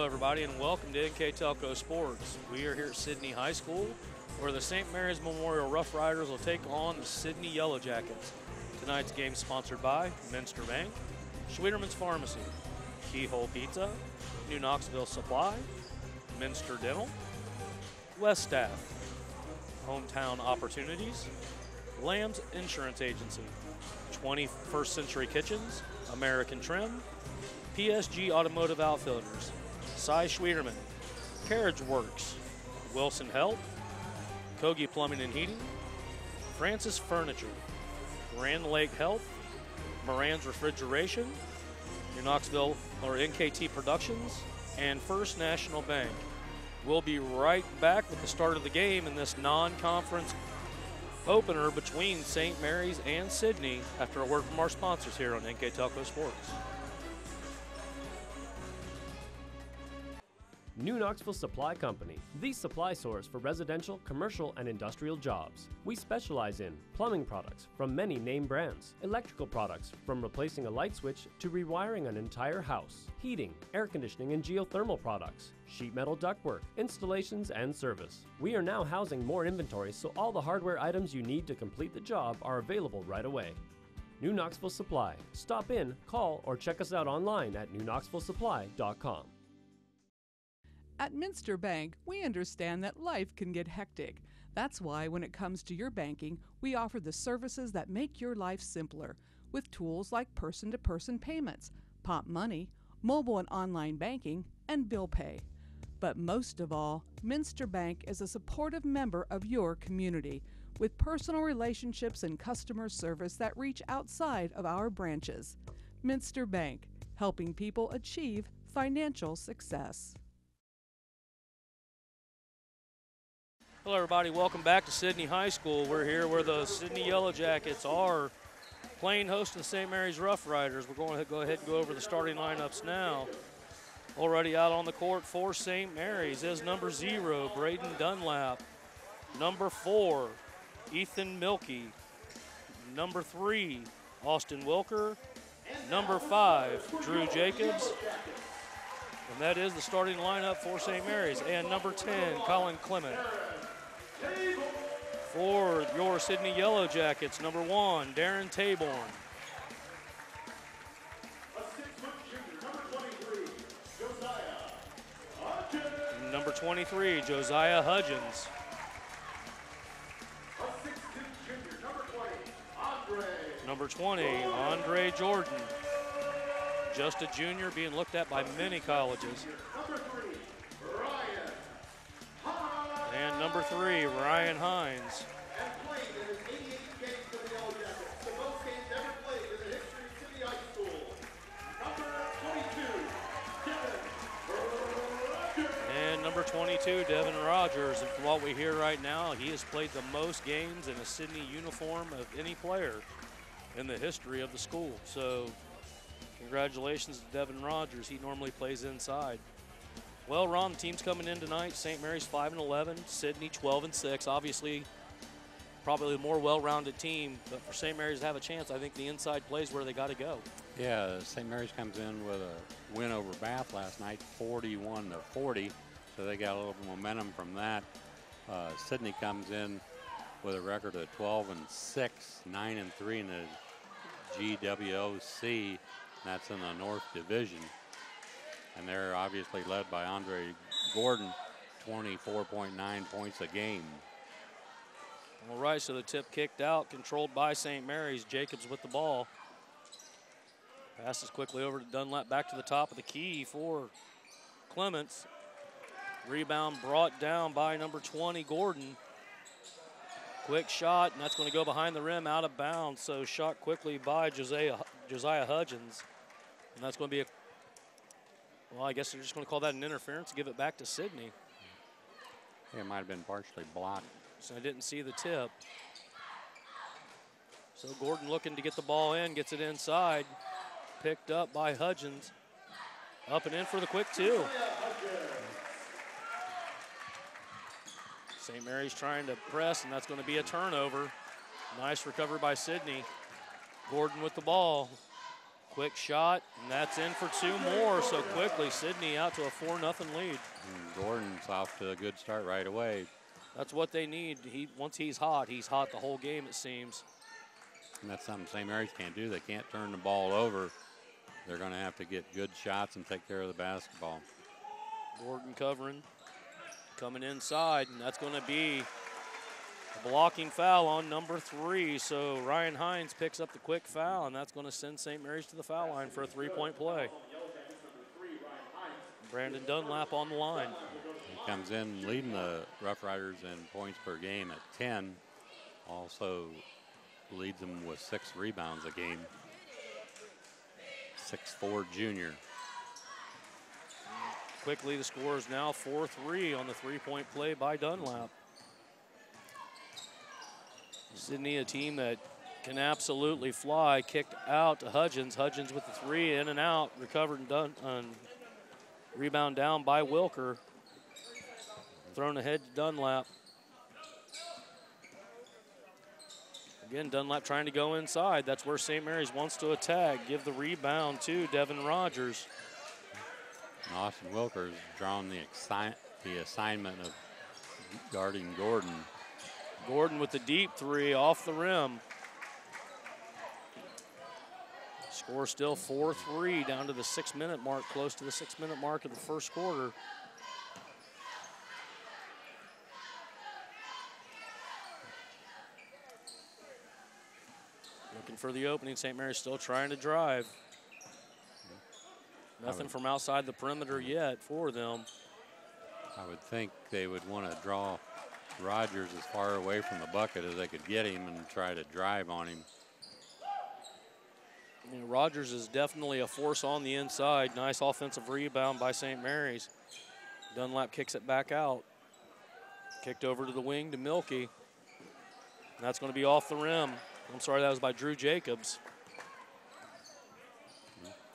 everybody, and welcome to NKTelco Sports. We are here at Sidney High School, where the St. Mary's Memorial Rough Riders will take on the Sidney Yellow Jackets. Tonight's game is sponsored by Minster Bank, Schwederman's Pharmacy, Keyhole Pizza, New Knoxville Supply, Minster Dental, West Staff, Hometown Opportunities, Lamb's Insurance Agency, 21st Century Kitchens, American Trim, PSG Automotive Outfitters, Cy Schwederman, Carriage Works, Wilson Health, Kogi Plumbing and Heating, Francis Furniture, Grand Lake Health, Moran's Refrigeration, New Knoxville or NKT Productions, and First National Bank. We'll be right back with the start of the game in this non-conference opener between St. Mary's and Sidney after a word from our sponsors here on NKTelco Sports. New Knoxville Supply Company, the supply source for residential, commercial, and industrial jobs. We specialize in plumbing products from many name brands, electrical products from replacing a light switch to rewiring an entire house, heating, air conditioning, and geothermal products, sheet metal ductwork, installations, and service. We are now housing more inventory, so all the hardware items you need to complete the job are available right away. New Knoxville Supply. Stop in, call, or check us out online at newknoxvillesupply.com. At Minster Bank, we understand that life can get hectic. That's why when it comes to your banking, we offer the services that make your life simpler with tools like person-to-person payments, Pop Money, mobile and online banking, and bill pay. But most of all, Minster Bank is a supportive member of your community with personal relationships and customer service that reach outside of our branches. Minster Bank, helping people achieve financial success. Hello everybody, welcome back to Sidney High School. We're here where the Sidney Yellow Jackets are playing host to the St. Mary's Rough Riders. We're going to go ahead and go over the starting lineups now. Already out on the court for St. Mary's is number 0, Braden Dunlap. Number 4, Ethan Milkey. Number 3, Austin Wilker. Number 5, Drew Jacobs. And that is the starting lineup for St. Mary's. And number 10, Colin Clement. For your Sidney Yellow Jackets, number 1, Darren Taborn. Number 23, Josiah Hudgens. Number 20, Andre Jordan. Just a junior, being looked at by many colleges. And number 3, Ryan Hines. And number 22, Devin Rogers. And from what we hear right now, he has played the most games in a Sidney uniform of any player in the history of the school. So congratulations to Devin Rogers. He normally plays inside. Well, Ron, the team's coming in tonight. St. Mary's 5-11, Sidney 12-6. Obviously, probably a more well-rounded team, but for St. Mary's to have a chance, I think the inside plays where they got to go. Yeah, St. Mary's comes in with a win over Bath last night, 41-40, so they got a little momentum from that. Sidney comes in with a record of 12-6, 9-3 in the GWOC, and that's in the North Division. And they're obviously led by Andre Gordon, 24.9 points a game. All right, so the tip kicked out, controlled by St. Mary's. Jacobs with the ball. Passes quickly over to Dunlap, back to the top of the key for Clements. Rebound brought down by number 20, Gordon. Quick shot, and that's going to go behind the rim, out of bounds. So shot quickly by Josiah Hudgens. And that's going to be a, well, I guess they're just going to call that an interference, give it back to Sidney. Yeah, it might have been partially blocked. So I didn't see the tip. So Gordon looking to get the ball in, gets it inside. Picked up by Hudgens. Up and in for the quick 2. St. Mary's trying to press, and that's going to be a turnover. Nice recovery by Sidney. Gordon with the ball. Quick shot, and that's in for 2 more. So quickly, Sidney out to a 4-0 lead. And Gordon's off to a good start right away. That's what they need. Once he's hot the whole game, it seems. And that's something St. Mary's can't do. They can't turn the ball over. They're going to have to get good shots and take care of the basketball. Gordon covering, coming inside, and that's going to be a blocking foul on number 3. So Ryan Hines picks up the quick foul, and that's going to send St. Mary's to the foul line for a 3-point play. Brandon Dunlap on the line. He comes in leading the Rough Riders in points per game at 10. Also leads them with 6 rebounds a game. 6'4" junior. Quickly, the score is now 4-3 on the 3-point play by Dunlap. Sidney, a team that can absolutely fly, kicked out to Hudgens. Hudgens with the 3, in and out, recovered and done. Rebound down by Wilker. Thrown ahead to Dunlap. Again, Dunlap trying to go inside. That's where St. Mary's wants to attack. Give the rebound to Devin Rogers. And Austin Wilker's drawn the assignment of guarding Gordon. Gordon with the deep 3 off the rim. Score still 4-3 down to the 6-minute mark, close to the 6-minute mark of the first quarter. Looking for the opening. St. Mary's still trying to drive. Nothing from outside the perimeter yet for them. I would think they would want to draw Rogers as far away from the bucket as they could get him and try to drive on him. You know, Rogers is definitely a force on the inside. Nice offensive rebound by St. Mary's. Dunlap kicks it back out. Kicked over to the wing to Milky. And that's going to be off the rim. I'm sorry, that was by Drew Jacobs.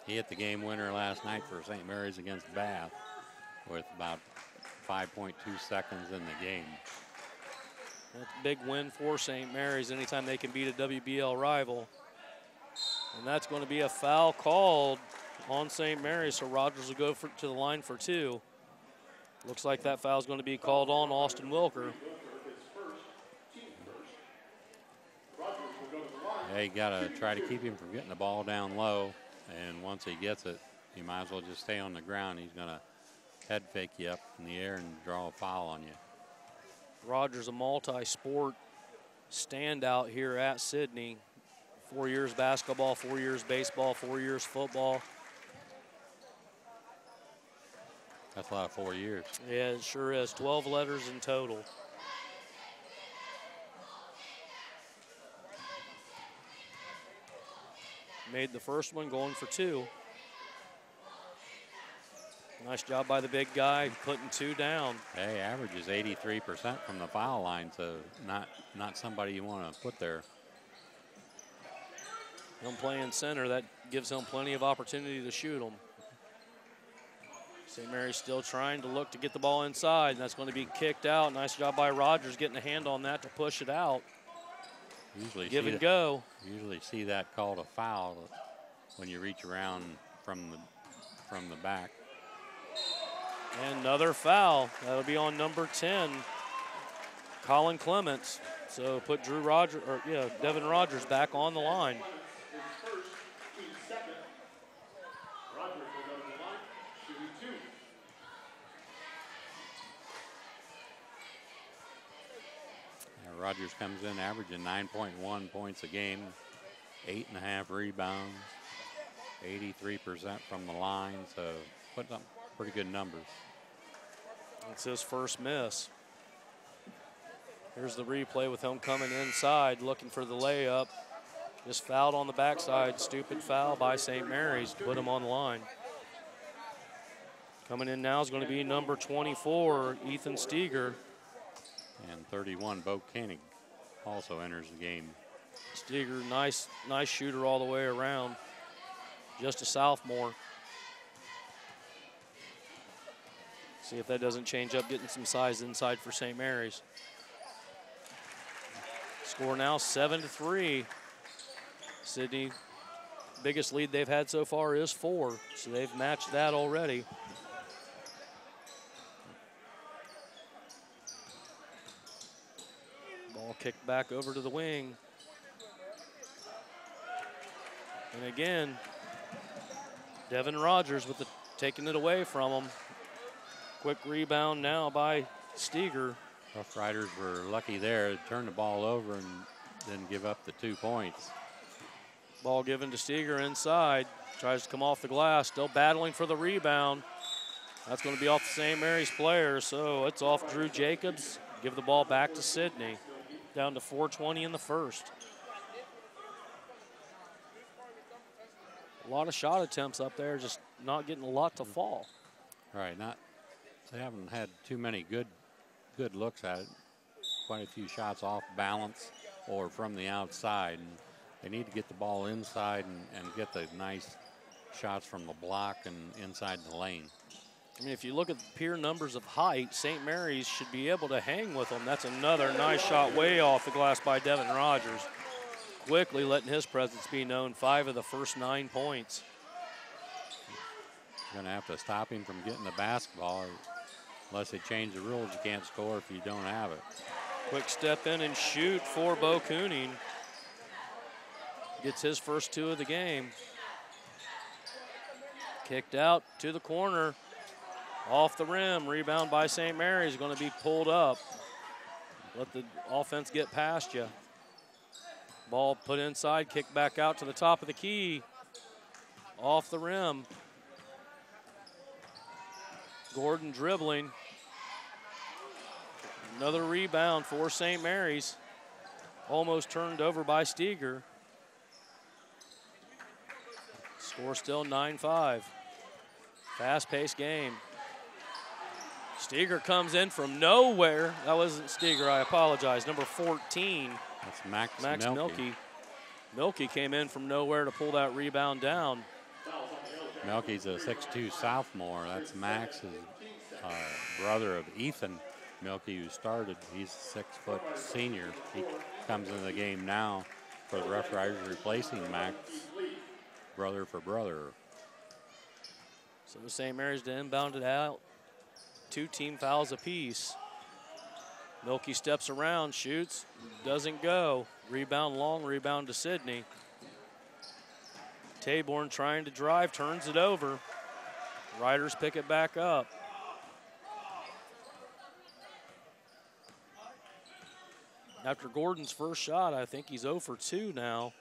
He hit the game winner last night for St. Mary's against Bath with about 5.2 seconds in the game. That's a big win for St. Mary's anytime they can beat a WBL rival. And that's going to be a foul called on St. Mary's, so Rogers will go to the line for 2. Looks like that foul is going to be called on Austin Wilker. Yeah, you got to try to keep him from getting the ball down low. And once he gets it, you might as well just stay on the ground. He's going to head fake you up in the air and draw a foul on you. Rogers, a multi-sport standout here at Sidney. 4 years basketball, 4 years baseball, 4 years football. That's a lot of 4 years. Yeah, it sure is. 12 letters in total. Made the first one, going for 2. Nice job by the big guy, putting 2 down. Hey, averages 83% from the foul line, so not somebody you want to put there. Him playing center, that gives him plenty of opportunity to shoot them. St. Mary's still trying to look to get the ball inside, and that's going to be kicked out. Nice job by Rogers getting a hand on that to push it out. Usually give and go. Usually see that called a foul when you reach around from the back. And another foul. That'll be on number 10, Colin Clements. So put Devin Rogers back on the line. Rogers comes in averaging 9.1 points a game, 8.5 rebounds, 83% from the line, so putting up pretty good numbers. It's his first miss. Here's the replay with him coming inside, looking for the layup. Just fouled on the backside. Stupid foul by St. Mary's to put him on the line. Coming in now is going to be number 24, Ethan Steger. And 31, Bo Koenig also enters the game. Steger, nice shooter all the way around. Just a sophomore. See if that doesn't change up, getting some size inside for St. Mary's. Score now 7-3. Sidney biggest lead they've had so far is 4, so they've matched that already. Ball kicked back over to the wing. And again, Devin Rogers with taking it away from him. Quick rebound now by Steger. Rough Riders were lucky there to turn the ball over and then give up the 2 points. Ball given to Steger inside. Tries to come off the glass, still battling for the rebound. That's going to be off the St. Mary's player, so it's off Drew Jacobs. Give the ball back to Sidney. Down to 4:20 in the first. A lot of shot attempts up there, just not getting a lot to fall. Right, they haven't had too many good looks at it. Quite a few shots off balance or from the outside. And they need to get the ball inside and get the nice shots from the block and inside the lane. I mean, if you look at the pure numbers of height, St. Mary's should be able to hang with them. That's another nice shot way off the glass by Devin Rogers. Quickly letting his presence be known. 5 of the first 9 points. You're going to have to stop him from getting the basketball. Unless they change the rules, you can't score if you don't have it. Quick step in and shoot for Bo Cooning. Gets his first 2 of the game. Kicked out to the corner. Off the rim, rebound by St. Mary's, going to be pulled up. Let the offense get past you. Ball put inside, kicked back out to the top of the key. Off the rim. Gordon dribbling. Another rebound for St. Mary's. Almost turned over by Steger. Score still 9-5. Fast-paced game. Steger comes in from nowhere. That wasn't Steger, I apologize. Number 14. That's Max Milky. Milky came in from nowhere to pull that rebound down. Milky's a 6'2 sophomore. That's Max's brother of Ethan Milky, who started. He's a 6-foot senior. He comes into the game now for the Rough Riders, replacing Max, brother for brother. So St. Mary's to inbound it out. 2 team fouls apiece. Milky steps around, shoots, doesn't go. Rebound long, rebound to Sidney. Taborn trying to drive, turns it over. Riders pick it back up. After Gordon's first shot, I think he's 0 for 2 now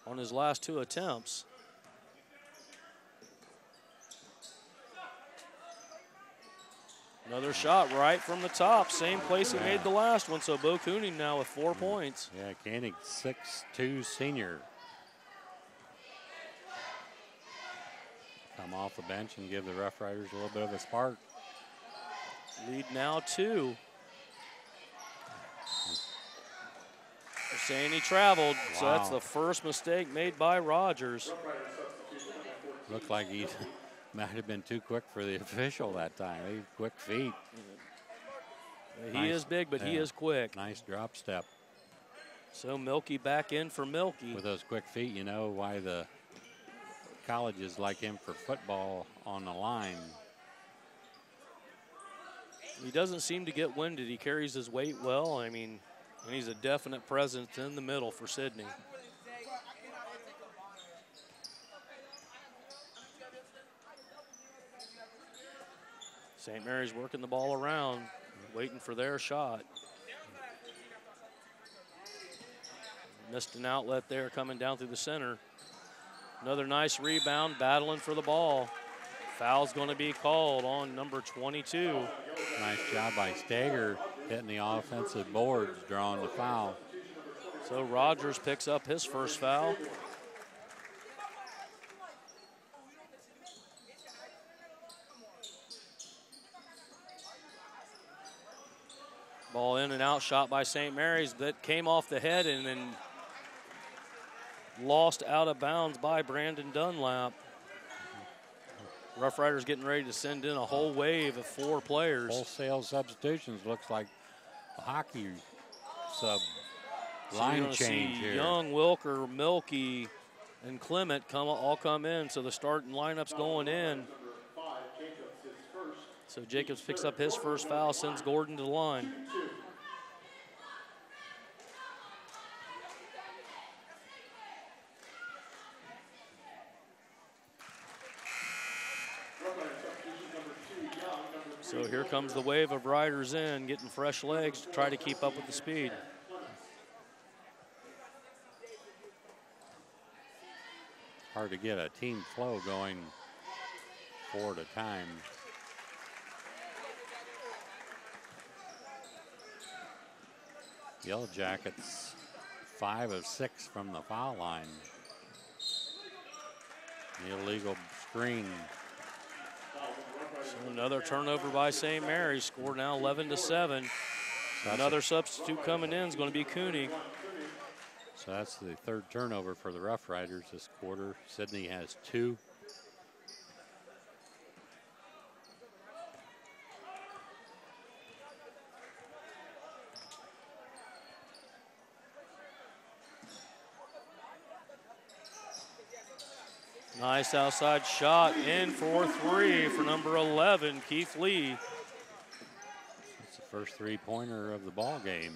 on his last 2 attempts. Another shot right from the top, same place he made the last one, so Bo Cooning now with 4 points. Yeah, Koenig, 6'2 senior. Come off the bench and give the Rough Riders a little bit of a spark. Lead now 2. They're saying he traveled, so that's the first mistake made by Rogers. Looked like he might have been too quick for the official that time. He quick feet. He is big, but he is quick. Nice drop step. So Milky back in for Milky. With those quick feet, you know why the colleges like him for football on the line. He doesn't seem to get winded. He carries his weight well. I mean, and he's a definite presence in the middle for Sidney. St. Mary's working the ball around, waiting for their shot. Missed an outlet there coming down through the center. Another nice rebound, battling for the ball. Foul's going to be called on number 22. Nice job by Steger hitting the offensive boards, drawing the foul. So Rogers picks up his first foul. Ball in and out, shot by St. Mary's that came off the head and then lost out of bounds by Brandon Dunlap. Rough Riders getting ready to send in a whole wave of 4 players. Wholesale substitutions, looks like a hockey sub line change here. Young, Wilker, Milky, and Clement all come in, so the starting lineup's going in. So Jacobs picks up his first foul, sends Gordon to the line. So here comes the wave of riders in, getting fresh legs to try to keep up with the speed. Hard to get a team flow going 4 at a time. Yellow Jackets 5 of 6 from the foul line. The illegal screen. So another turnover by St. Mary's. Score now 11-7. So another substitute coming in is going to be Cooney. So that's the third turnover for the Rough Riders this quarter. Sidney has 2. Nice outside shot in for 3 for number 11, Keith Lee. That's the first three-pointer of the ball game.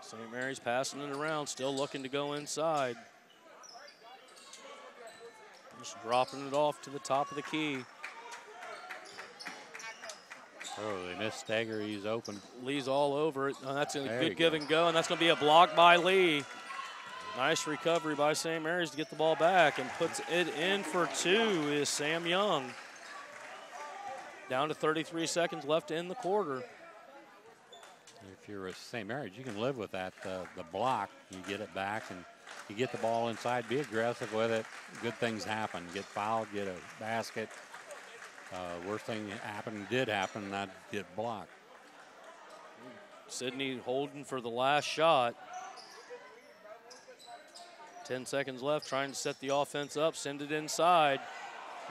St. Mary's passing it around, still looking to go inside. Just dropping it off to the top of the key. Oh, they missed Stagger. He's open. Lee's all over it. Oh, that's a There good give and go, and that's going to be a block by Lee. Nice recovery by St. Mary's to get the ball back, and puts it in for 2 is Sam Young. Down to 33 seconds left in the quarter. If you're a St. Mary's, you can live with that, the block. You get it back, and you get the ball inside, be aggressive with it. Good things happen. Get fouled, get a basket. Worst thing did happen, not get blocked. Sidney holding for the last shot. 10 seconds left, trying to set the offense up, send it inside.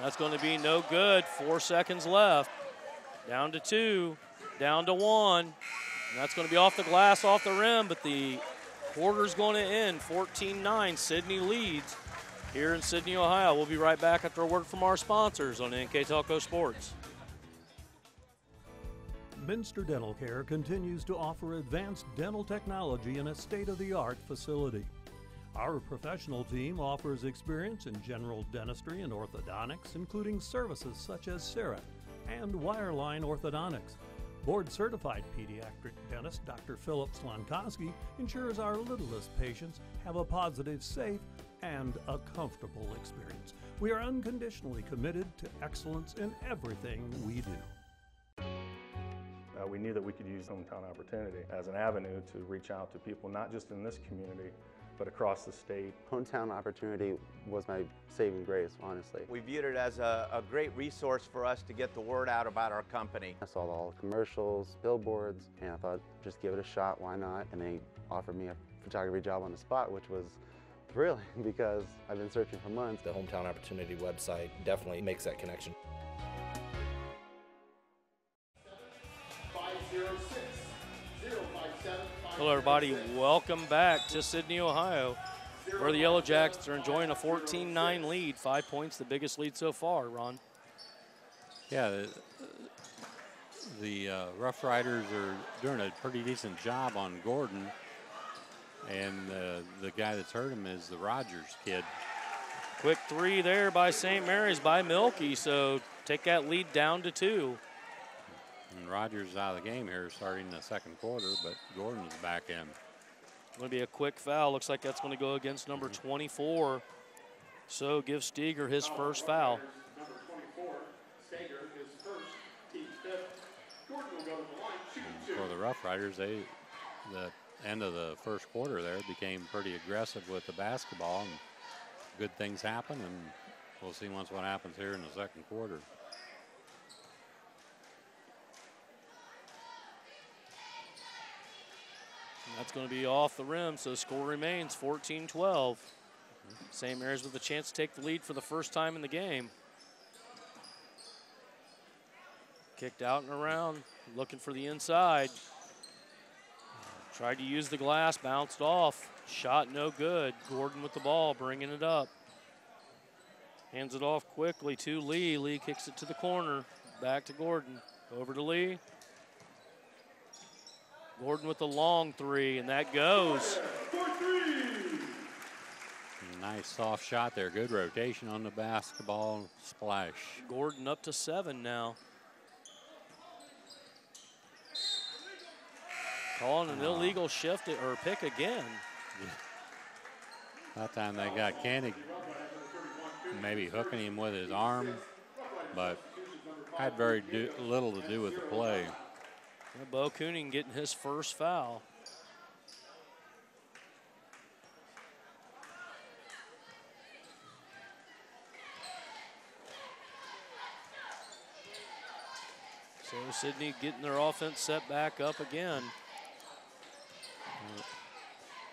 That's going to be no good. 4 seconds left. Down to 2, down to 1. And that's going to be off the glass, off the rim, but the quarter's going to end 14-9. Sidney leads here in Sidney, Ohio. We'll be right back after a word from our sponsors on NKTelco Sports. Minster Dental Care continues to offer advanced dental technology in a state-of-the-art facility. Our professional team offers experience in general dentistry and orthodontics, including services such as CERA and wireline orthodontics. Board-certified pediatric dentist Dr. Philip Slonkowski ensures our littlest patients have a positive, safe, and a comfortable experience. We are unconditionally committed to excellence in everything we do. We knew that we could use Hometown Opportunity as an avenue to reach out to people, not just in this community, but across the state. Hometown Opportunity was my saving grace, honestly. We viewed it as a great resource for us to get the word out about our company. I saw all the commercials, billboards, and I thought, just give it a shot, why not? And they offered me a photography job on the spot, which was thrilling because I've been searching for months. The Hometown Opportunity website definitely makes that connection. Hello, everybody. Welcome back to Sidney, Ohio, where the Yellow Jackets are enjoying a 14-9 lead. 5 points, the biggest lead so far, Ron. Yeah, the Rough Riders are doing a pretty decent job on Gordon, and the guy that's hurt him is the Rogers kid. Quick 3 there by St. Mary's by Milky, so take that lead down to 2. And Rogers is out of the game here starting the second quarter, but Gordon's back in. Going to be a quick foul. Looks like that's going to go against number 24. So give Steger his first foul. Number 24, Steger, his first, team's fifth. Gordon will go to the line, shoot 2. For the Rough Riders, the end of the first quarter there became pretty aggressive with the basketball, and good things happen, and we'll see what happens here in the second quarter. That's going to be off the rim, so score remains 14-12. St. Mary's with a chance to take the lead for the first time in the game. Kicked out and around, looking for the inside. Tried to use the glass, bounced off. Shot no good. Gordon with the ball, bringing it up. Hands it off quickly to Lee. Lee kicks it to the corner. Back to Gordon. Over to Lee. Gordon with the long three, and that goes. Nice soft shot there. Good rotation on the basketball. Splash. Gordon up to 7 now. Calling an illegal shift or pick again. That time they got Koenig maybe hooking him with his arm, but had very little to do with the play. Bo Koenig getting his first foul. So Sidney getting their offense set back up again.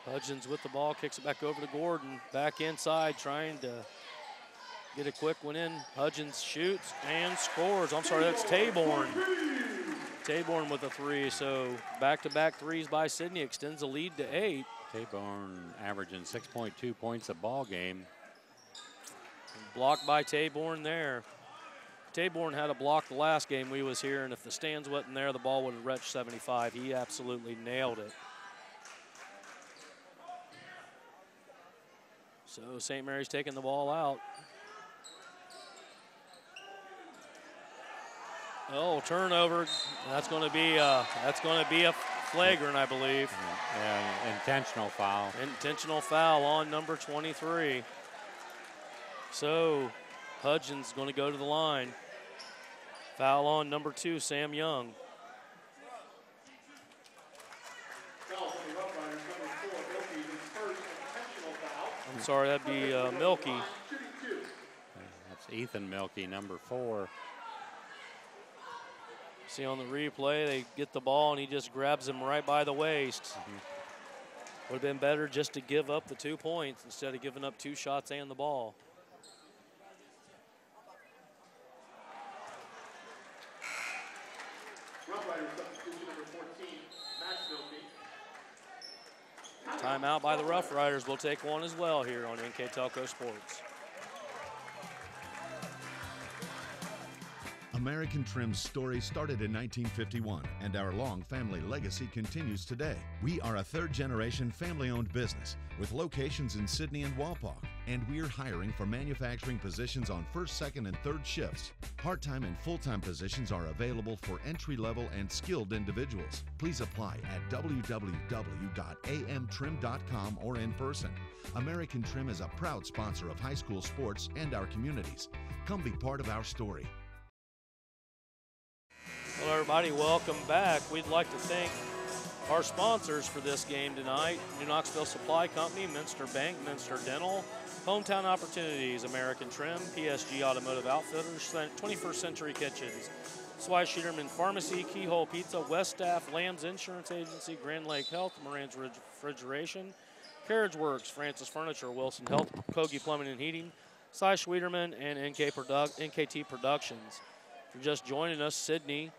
Hudgens with the ball, kicks it back over to Gordon. Back inside, trying to get a quick one in. Hudgens shoots and scores. I'm sorry, that's Taborn. Taborn with a three, so back-to-back threes by Sidney extends the lead to 8. Taborn averaging 6.2 points a ball game. Blocked by Taborn there. Taborn had a block the last game we was here, and if the stands wasn't there, the ball would have reached 75. He absolutely nailed it. So St. Mary's taking the ball out. Oh, turnover. That's going to be a flagrant, I believe. Yeah, intentional foul. Intentional foul on number 23. So Hudgens going to go to the line. Foul on number 2, Sam Young. I'm sorry, that'd be Milky. That's Ethan Milky, number 4. See on the replay, they get the ball and he just grabs him right by the waist. Would have been better just to give up the 2 points instead of giving up 2 shots and the ball. Timeout by the Rough Riders. We'll take one as well here on NKTelco Sports. American Trim's story started in 1951, and our long family legacy continues today. We are a third-generation family-owned business with locations in Sidney and Walpaug, and we're hiring for manufacturing positions on first, second, and third shifts. Part-time and full-time positions are available for entry-level and skilled individuals. Please apply at www.amtrim.com or in person. American Trim is a proud sponsor of high school sports and our communities. Come be part of our story. Well, everybody, welcome back. We'd like to thank our sponsors for this game tonight: New Knoxville Supply Company, Minster Bank, Minster Dental, Hometown Opportunities, American Trim, PSG Automotive Outfitters, 21st Century Kitchens, Swy Sheeterman Pharmacy, Keyhole Pizza, West Staff, Lamb's Insurance Agency, Grand Lake Health, Moran's Refrigeration, Carriage Works, Francis Furniture, Wilson Health, Kogi Plumbing and Heating, Cy Schwederman, and NKT Productions. If you're just joining us, Sidney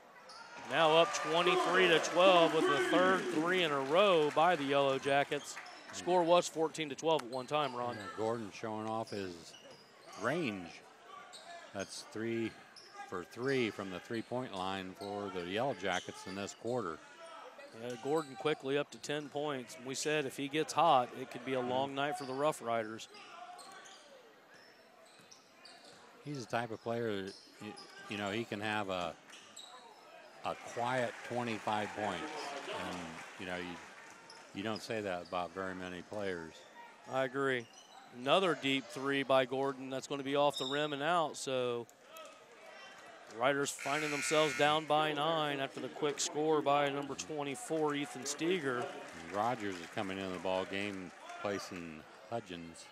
now up 23-12 with the third 3 in a row by the Yellow Jackets. Score was 14-12 at one time, Ron. Yeah, Gordon showing off his range. That's 3 for 3 from the three-point line for the Yellow Jackets in this quarter. Yeah, Gordon quickly up to 10 points. We said if he gets hot, it could be a long night for the Rough Riders. He's the type of player that, you know, he can have a quiet 25 points. And, you know, you don't say that about very many players. I agree. Another deep 3 by Gordon. That's going to be off the rim and out. So Riders finding themselves down by 9 after the quick score by number 24, Ethan Steger. And Rogers is coming into the ball game, placing Hudgens.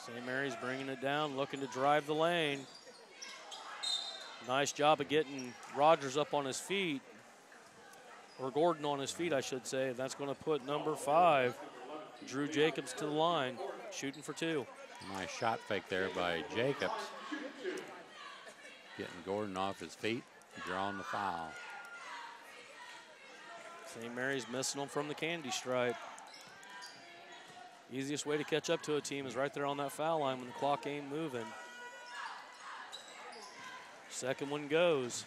St. Mary's bringing it down, looking to drive the lane. Nice job of getting Rogers up on his feet, or Gordon on his feet, I should say. That's going to put number 5, Drew Jacobs, to the line, shooting for 2. Nice shot fake there by Jacobs. getting Gordon off his feet, drawing the foul. St. Mary's missing them from the candy stripe. Easiest way to catch up to a team is right there on that foul line when the clock ain't moving. Second one goes.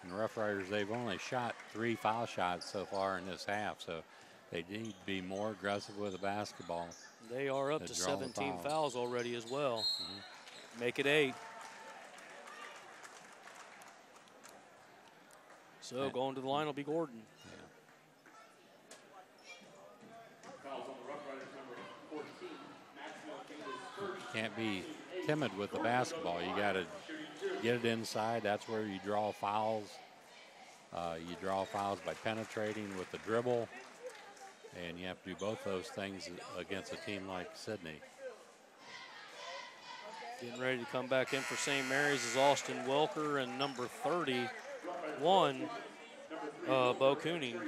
And the Rough Riders, they've only shot 3 foul shots so far in this half, so they need to be more aggressive with the basketball. They are up to 17 fouls already as well. Make it 8. So going to the line will be Gordon. Can't be timid with the basketball. You got to get it inside. That's where you draw fouls. You draw fouls by penetrating with the dribble, and you have to do both those things against a team like Sidney. Getting ready to come back in for St. Mary's is Austin Wilker and number 31, Bo Cooning.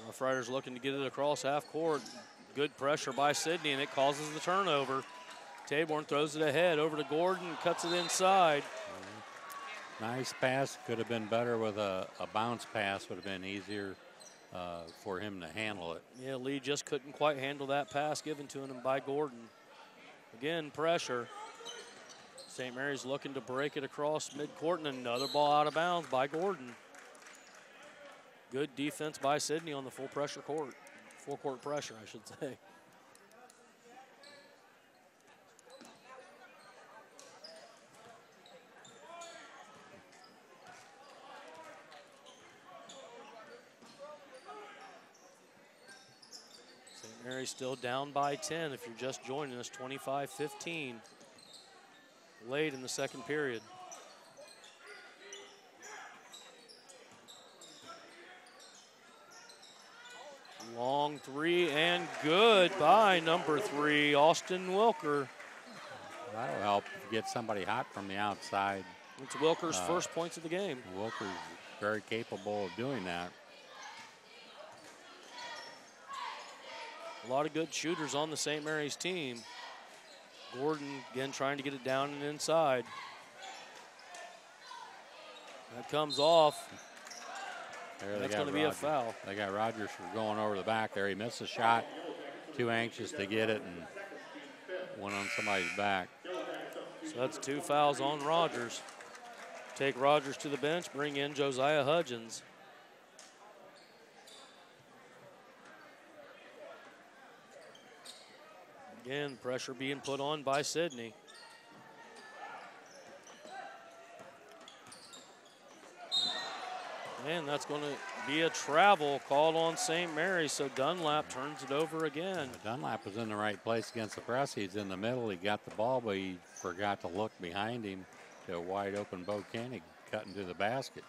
Rough Riders looking to get it across half court. Good pressure by Sidney, and it causes the turnover. Taborn throws it ahead over to Gordon, cuts it inside. Nice pass. Could have been better with a bounce pass. Would have been easier for him to handle it. Yeah, Lee just couldn't quite handle that pass given to him by Gordon. Again, pressure. St. Mary's looking to break it across midcourt, and another ball out of bounds by Gordon. Good defense by Sidney on the full court pressure, I should say. St. Mary's still down by 10 if you're just joining us, 25-15. Late in the second period. Long three and good by number 3, Austin Wilker. That'll help get somebody hot from the outside. It's Wilker's first points of the game. Wilker's very capable of doing that. A lot of good shooters on the St. Mary's team. Gordon again trying to get it down and inside. That comes off. That's going to be a foul. They got Rogers for going over the back there. He missed a shot, too anxious to get it, and went on somebody's back. So that's 2 fouls on Rogers. Take Rogers to the bench, bring in Josiah Hudgens. Again, pressure being put on by Sidney. And that's going to be a travel called on St. Mary's, so Dunlap turns it over again. Dunlap was in the right place against the press. He's in the middle. He got the ball, but he forgot to look behind him to a wide open Bo Koenig cutting to the basket.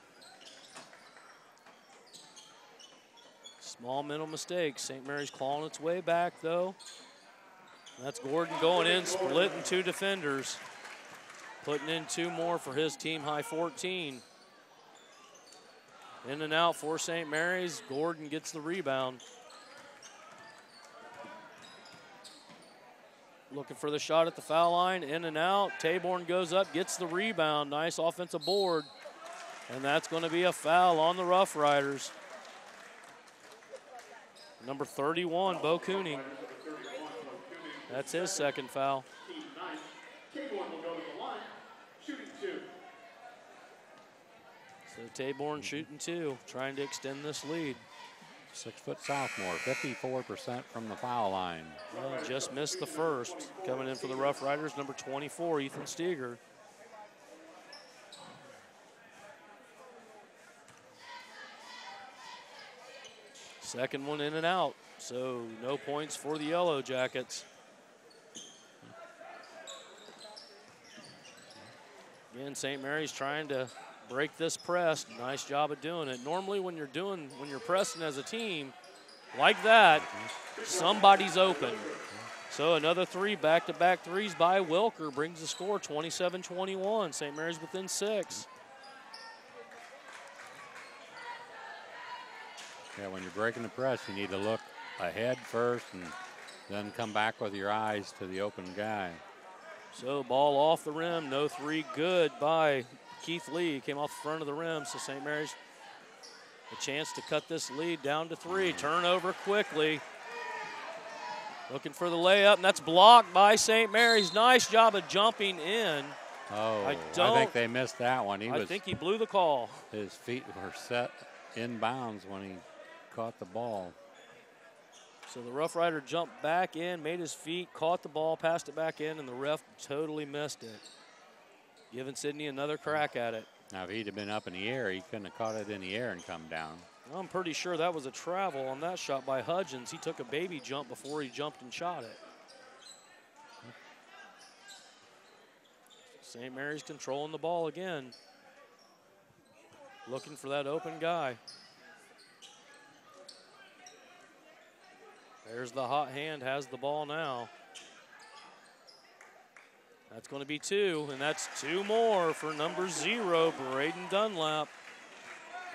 Small mental mistake. St. Mary's clawing its way back, though. That's Gordon going in, splitting 2 defenders. Putting in 2 more for his team high 14. In and out for St. Mary's. Gordon gets the rebound. Looking for the shot at the foul line. In and out. Taborn goes up, gets the rebound. Nice offensive board. And that's going to be a foul on the Rough Riders. Number 31, Bo Koenig. That's his second foul. So Taborn shooting 2, trying to extend this lead. 6-foot sophomore, 54% from the foul line. Well, just missed the first. Coming in for the Rough Riders, number 24, Ethan Steger. Second one in and out, so no points for the Yellow Jackets. Again, St. Mary's trying to break this press. Nice job of doing it. Normally when you're pressing as a team like that, somebody's open. So another 3 back-to-back threes by Wilker brings the score 27-21. St. Mary's within 6. Yeah, when you're breaking the press, you need to look ahead first and then come back with your eyes to the open guy. So ball off the rim, no three, good by Keith Lee. Came off the front of the rim, so St. Mary's a chance to cut this lead down to 3. Turnover quickly. Looking for the layup, and that's blocked by St. Mary's. Nice job of jumping in. Oh, I think they missed that one. I think he blew the call. His feet were set in bounds when he caught the ball. So the Rough Rider jumped back in, made his feet, caught the ball, passed it back in, and the ref totally missed it. Giving Sidney another crack at it. Now, if he'd have been up in the air, he couldn't have caught it in the air and come down. Well, I'm pretty sure that was a travel on that shot by Hudgens. He took a baby jump before he jumped and shot it. St. Mary's controlling the ball again. Looking for that open guy. There's the hot hand, has the ball now. That's going to be 2, and that's 2 more for number 0, Braden Dunlap.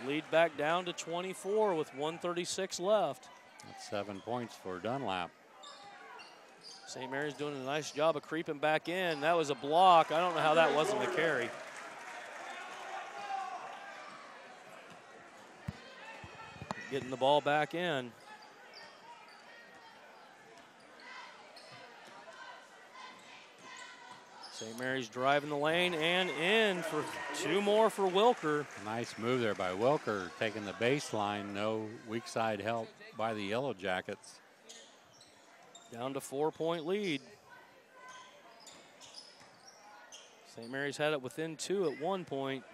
Lead back down to 24 with 1:36 left. That's 7 points for Dunlap. St. Mary's doing a nice job of creeping back in. That was a block. I don't know how that wasn't a carry. Getting the ball back in. St. Mary's driving the lane and in for 2 more for Wilker. Nice move there by Wilker, taking the baseline. No weak side help by the Yellow Jackets. Down to 4-point lead. St. Mary's had it within 2 at one point.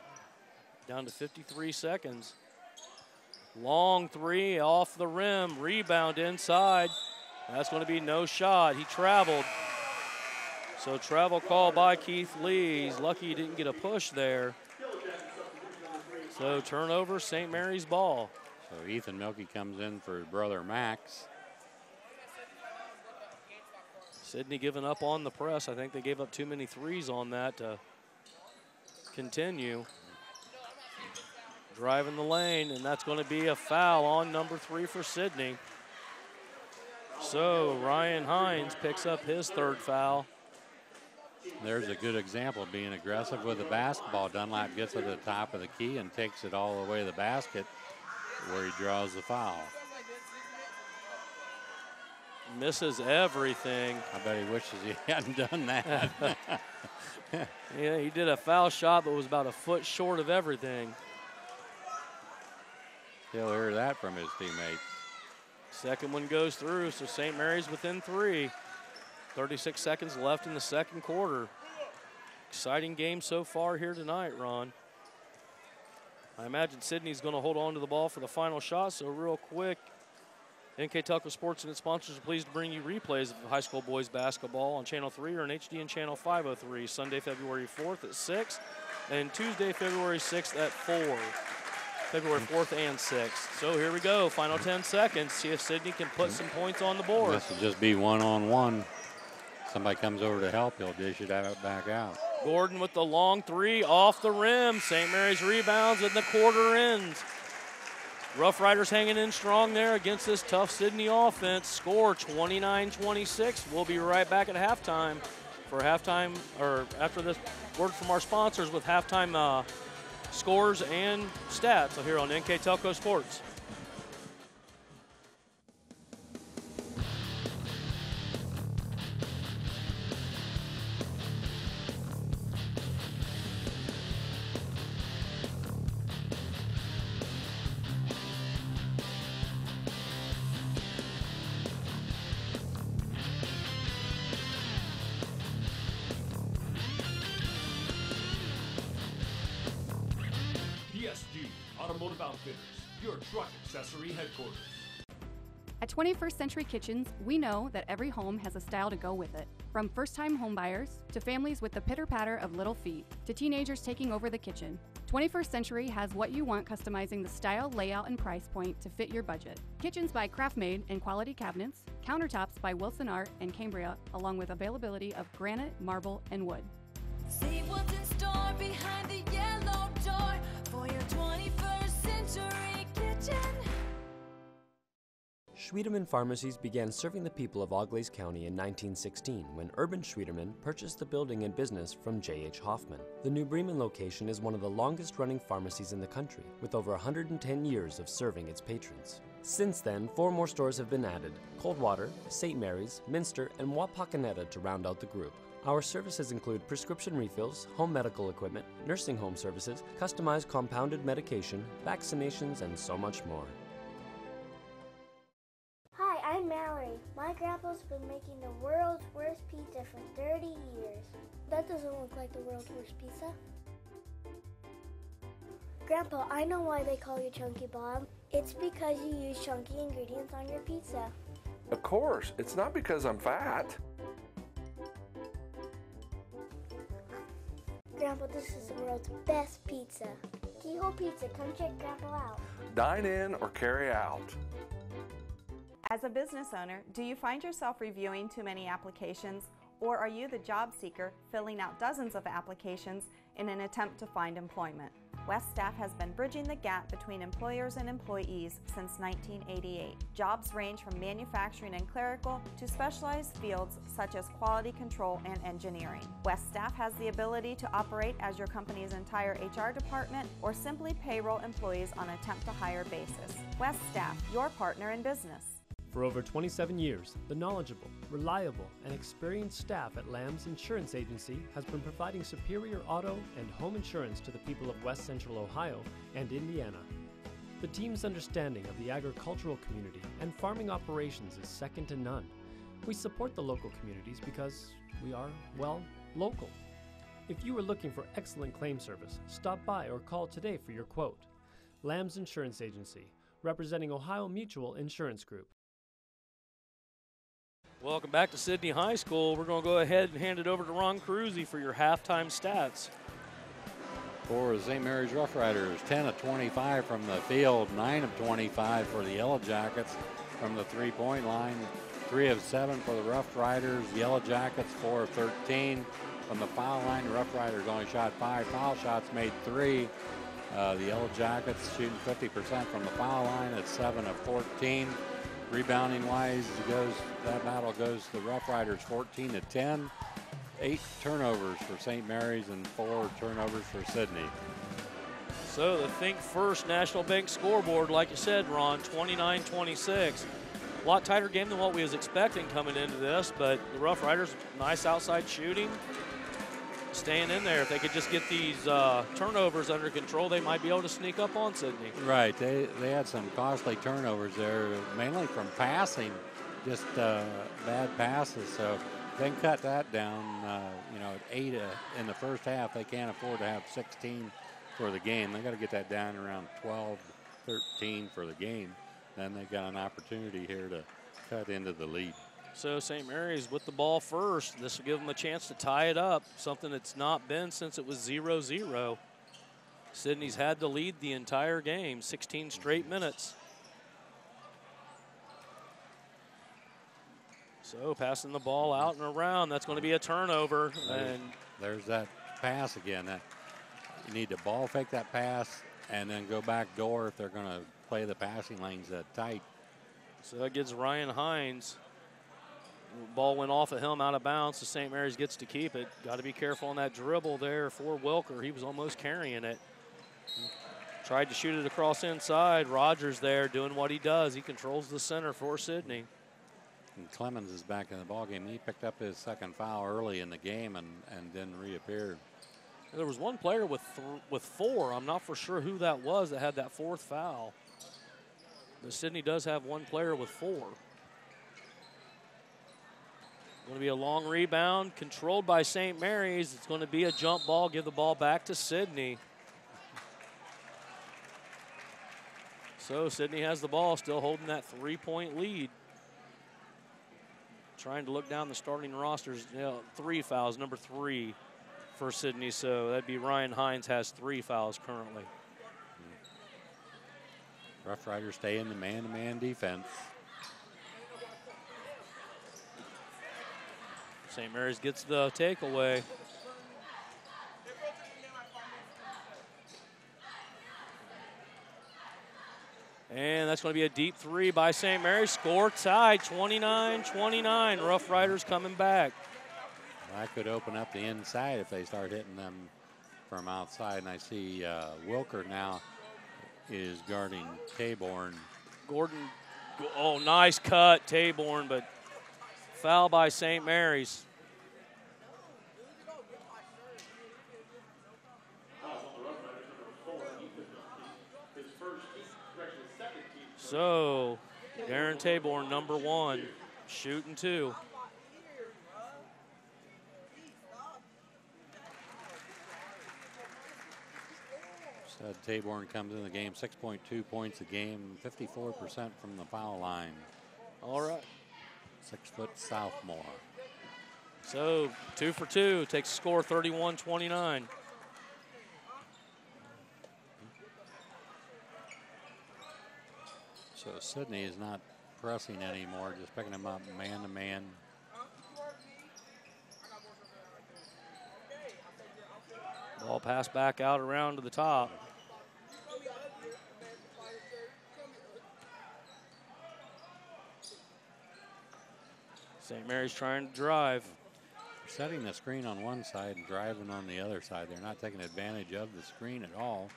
Down to 53 seconds. Long 3 off the rim, rebound inside. That's going to be no shot. He traveled. So travel call by Keith Lee. He's lucky he didn't get a push there. So turnover, St. Mary's ball. So Ethan Milkey comes in for his brother Max. Sidney giving up on the press. I think they gave up too many threes on that to continue. Driving the lane, and that's going to be a foul on number 3 for Sidney. So Ryan Hines picks up his 3rd foul. There's a good example of being aggressive with the basketball. Dunlap gets to the top of the key and takes it all the way to the basket where he draws the foul. Misses everything. I bet he wishes he hadn't done that. Yeah, he did a foul shot, but was about a foot short of everything. He'll hear that from his teammates. Second one goes through, so St. Mary's within 3. 36 seconds left in the second quarter. Exciting game so far here tonight, Ron. I imagine Sidney's going to hold on to the ball for the final shot, so real quick, NKTelco Sports and its sponsors are pleased to bring you replays of high school boys basketball on Channel 3 or in HD and Channel 503, Sunday, February 4th at 6, and Tuesday, February 6th at 4. February 4th and 6th. So here we go, final 10 seconds. See if Sidney can put some points on the board. This will just be one-on-one. Somebody comes over to help, he'll dish it back out. Gordon with the long 3 off the rim. St. Mary's rebounds and the quarter ends. Rough Riders hanging in strong there against this tough Sidney offense. Score 29-26. We'll be right back at halftime for halftime, or after this word from our sponsors with halftime scores and stats. So here on NKTelco Sports. Automotive Outfitters, your truck accessory headquarters. At 21st Century Kitchens, we know that every home has a style to go with it. From first-time homebuyers, to families with the pitter-patter of little feet, to teenagers taking over the kitchen, 21st Century has what you want, customizing the style, layout, and price point to fit your budget. Kitchens by Craftmade and quality cabinets, countertops by Wilson Art and Cambria, along with availability of granite, marble, and wood. See what's in store behind the yellow door for your 21st Century Kitchen. Schwiedemann Pharmacies began serving the people of Auglaize County in 1916 when Urban Schwiedemann purchased the building and business from J.H. Hoffman. The New Bremen location is one of the longest-running pharmacies in the country, with over 110 years of serving its patrons. Since then, 4 more stores have been added: Coldwater, St. Mary's, Minster, and Wapakoneta to round out the group. Our services include prescription refills, home medical equipment, nursing home services, customized compounded medication, vaccinations, and so much more. Hi, I'm Mallory. My grandpa's been making the world's worst pizza for 30 years. That doesn't look like the world's worst pizza. Grandpa, I know why they call you Chunky Bob. It's because you use chunky ingredients on your pizza. Of course, it's not because I'm fat. Grandpa, this is the world's best pizza. Keyhole Pizza, come check Grandpa out. Dine in or carry out. As a business owner, do you find yourself reviewing too many applications, or are you the job seeker filling out dozens of applications in an attempt to find employment? West Staff has been bridging the gap between employers and employees since 1988. Jobs range from manufacturing and clerical to specialized fields such as quality control and engineering. West Staff has the ability to operate as your company's entire HR department or simply payroll employees on a temp-to-hire basis. West Staff, your partner in business. For over 27 years, the knowledgeable, reliable, and experienced staff at Lamb's Insurance Agency has been providing superior auto and home insurance to the people of West Central Ohio and Indiana. The team's understanding of the agricultural community and farming operations is second to none. We support the local communities because we are, well, local. If you are looking for excellent claim service, stop by or call today for your quote. Lamb's Insurance Agency, representing Ohio Mutual Insurance Group. Welcome back to Sidney High School. We're going to go ahead and hand it over to Ron Carusi for your halftime stats. For St. Mary's Rough Riders, 10 of 25 from the field, 9 of 25 for the Yellow Jackets from the three-point line, 3 of 7 for the Rough Riders, Yellow Jackets 4 of 13. From the foul line, the Rough Riders only shot 5 foul shots, made 3. The Yellow Jackets shooting 50% from the foul line at 7 of 14. Rebounding wise, that battle goes to the Rough Riders 14 to 10. 8 turnovers for St. Mary's and 4 turnovers for Sidney. So the Think First National Bank scoreboard, like you said, Ron, 29-26. A lot tighter game than what we was expecting coming into this, but the Rough Riders, nice outside shooting, staying in there. If they could just get these turnovers under control, they might be able to sneak up on Sidney. Right, they had some costly turnovers there, mainly from passing, just bad passes. So if they can cut that down, at 8 in the first half, they can't afford to have 16 for the game. They got to get that down around 12, 13 for the game. Then they got an opportunity here to cut into the lead. So St. Mary's with the ball first. This will give them a chance to tie it up, something that's not been since it was 0-0. Sidney's had the lead the entire game, 16 straight minutes. So passing the ball out and around, that's going to be a turnover. And there's that pass again. You need to ball fake that pass and then go back door if they're going to play the passing lanes that tight. So that gives Ryan Hines. Ball went off of him out of bounds, so St. Mary's gets to keep it. Got to be careful on that dribble there for Wilker. He was almost carrying it. Tried to shoot it across inside. Rogers there doing what he does. He controls the center for Sidney. And Clemens is back in the ballgame. He picked up his second foul early in the game and didn't reappear. There was one player with 4. I'm not for sure who that was that had that 4th foul. But Sidney does have one player with 4. Going to be a long rebound, controlled by St. Mary's. It's going to be a jump ball, give the ball back to Sidney. So Sidney has the ball, still holding that 3-point lead. Trying to look down the starting rosters, 3 fouls, number 3 for Sidney. So that'd be Ryan Hines has 3 fouls currently. Rough Riders stay in the man-to-man defense. St. Mary's gets the takeaway. And that's going to be a deep three by St. Mary's. Score tied, 29-29. Rough Riders coming back. That could open up the inside if they start hitting them from outside. And I see Wilker now is guarding Taborn. Gordon, oh, nice cut, Taborn, but foul by St. Mary's. So, Darren Taborn, number 1, shooting 2. Said Taborn comes in the game 6.2 points a game, 54% from the foul line. All right. 6-foot sophomore. So 2 for 2, takes a score 31-29. So Sidney is not pressing anymore, just picking him up man to man. Ball passed back out around to the top. St. Mary's trying to drive. They're setting the screen on one side and driving on the other side. They're not taking advantage of the screen at all.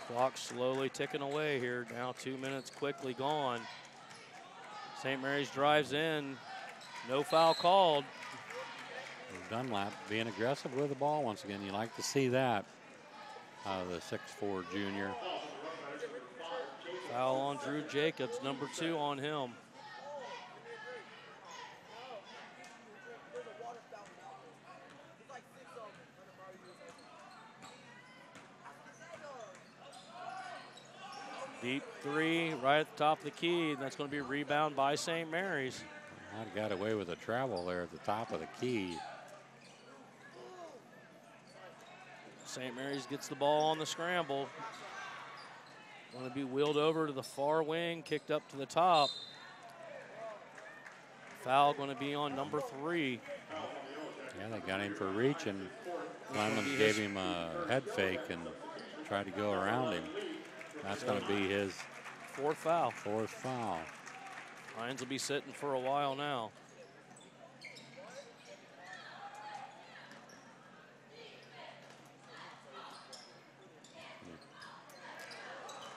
Clock slowly ticking away here. Now 2 minutes quickly gone. St. Mary's drives in. No foul called. Dunlap being aggressive with the ball once again. You like to see that out of the 6'4" junior. Foul on Drew Jacobs, number 2 on him. Deep three right at the top of the key, and that's going to be a rebound by St. Mary's. I got away with a travel there at the top of the key. St. Mary's gets the ball on the scramble. Going to be wheeled over to the far wing, kicked up to the top. Foul going to be on number 3. Yeah, they got him for reach, and Clemens gave him a head fake and tried to go around him. That's going to be his 4th foul. 4th foul. Hines will be sitting for a while now.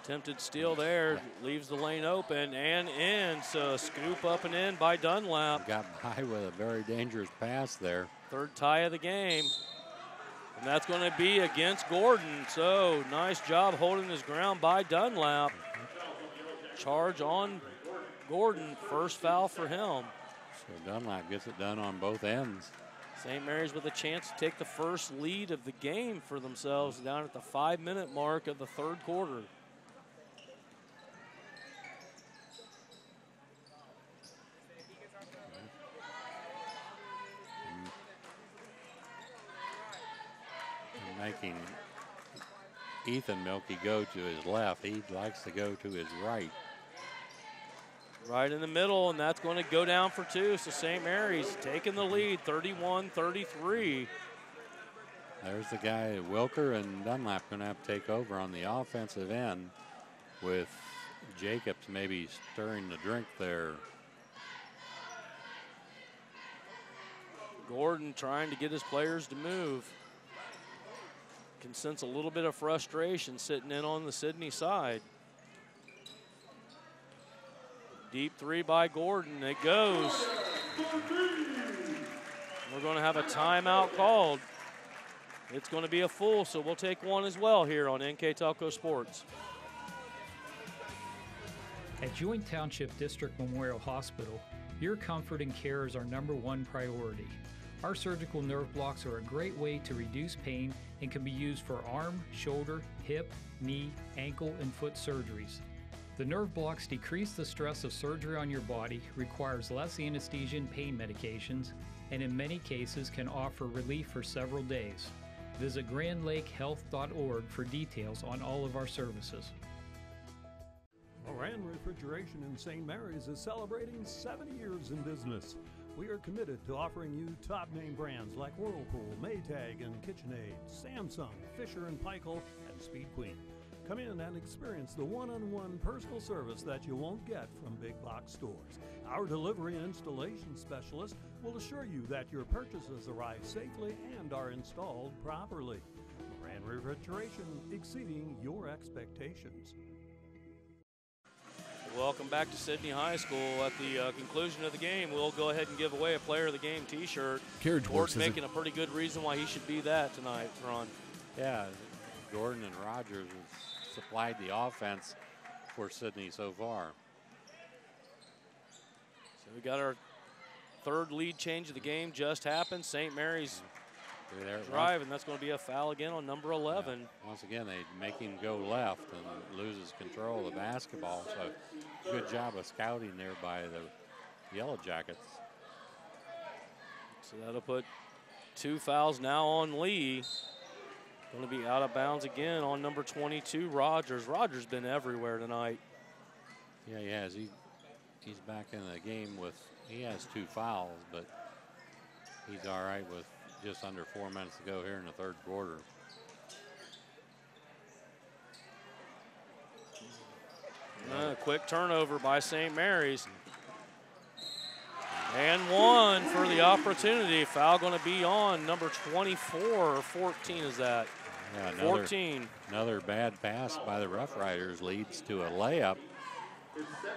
Attempted steal there, leaves the lane open and in. So a scoop up and in by Dunlap. Got by with a very dangerous pass there. 3rd tie of the game. And that's going to be against Gordon. So nice job holding his ground by Dunlap. Charge on Gordon, 1st foul for him. So Dunlap gets it done on both ends. St. Mary's with a chance to take the first lead of the game for themselves down at the 5-minute mark of the 3rd quarter. Making Ethan Milky go to his left. He likes to go to his right. Right in the middle, and that's going to go down for 2. So St. Mary's taking the lead, 31-33. There's the guy, Wilker, and Dunlap going to have to take over on the offensive end with Jacobs maybe stirring the drink there. Gordon trying to get his players to move. Can sense a little bit of frustration sitting in on the Sidney side. Deep 3 by Gordon. It goes. We're going to have a timeout called. It's going to be a full, so we'll take one as well here on NKTelco Sports. At Joint Township District Memorial Hospital, your comfort and care is our #1 priority. Our surgical nerve blocks are a great way to reduce pain and can be used for arm, shoulder, hip, knee, ankle, and foot surgeries. The nerve blocks decrease the stress of surgery on your body, requires less anesthesia and pain medications, and in many cases can offer relief for several days. Visit grandlakehealth.org for details on all of our services. Moran Refrigeration in St. Mary's is celebrating 70 years in business. We are committed to offering you top name brands like Whirlpool, Maytag, and KitchenAid, Samsung, Fisher & Paykel, and Speed Queen. Come in and experience the one-on-one personal service that you won't get from big box stores. Our delivery and installation specialist will assure you that your purchases arrive safely and are installed properly. Brand refrigeration exceeding your expectations. Welcome back to Sidney High School. At the conclusion of the game, we'll go ahead and give away a Player of the Game T-shirt. Gordon's making a pretty good reason why he should be that tonight, Ron. Yeah, Gordon and Rogers have supplied the offense for Sidney so far. So we got our third lead change of the game just happened. St. Mary's drive, and that's going to be a foul again on number 11. Yeah. Once again, they make him go left and loses control of the basketball. So good job of scouting there by the Yellow Jackets. So that'll put 2 fouls now on Lee. Going to be out of bounds again on number 22, Rogers. Rogers been everywhere tonight. Yeah, he has. He's back in the game with, he has 2 fouls, but he's all right with just under 4 minutes to go here in the third quarter. Quick turnover by St. Mary's. And 1 for the opportunity. Foul going to be on number 24 or 14 is that? Yeah, 14. Another bad pass by the Rough Riders leads to a layup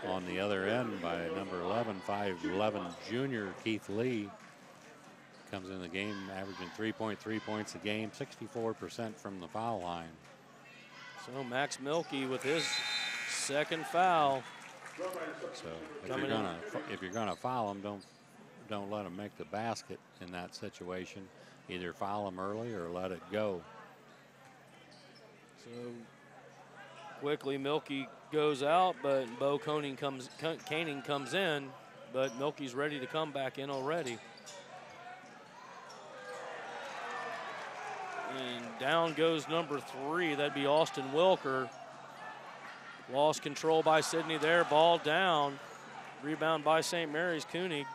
on the other end by number 11, 5'11" junior Keith Lee. Comes in the game averaging 3.3 points a game, 64% from the foul line. So Max Milkey with his second foul. So if you're gonna foul him, don't let him make the basket in that situation. Either foul him early or let it go. So quickly Milkey goes out, but Bo Koenig comes in, but Milkey's ready to come back in already. And down goes number 3. That'd be Austin Wilker. Lost control by Sidney there. Ball down. Rebound by St. Mary's, Koenig.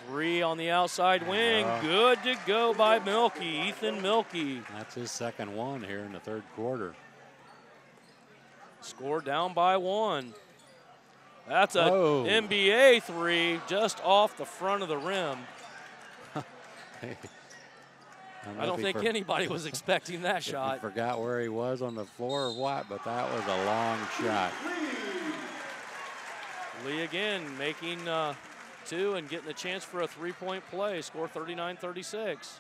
Three on the outside wing. Good to go by Milkey, Ethan Milkey. That's his second one here in the third quarter. Score down by 1. That's a NBA 3 just off the front of the rim. I don't think anybody was expecting that shot. He forgot where he was on the floor or what, but that was a long shot. Lee again making 2 and getting a chance for a 3-point play. Score 39-36.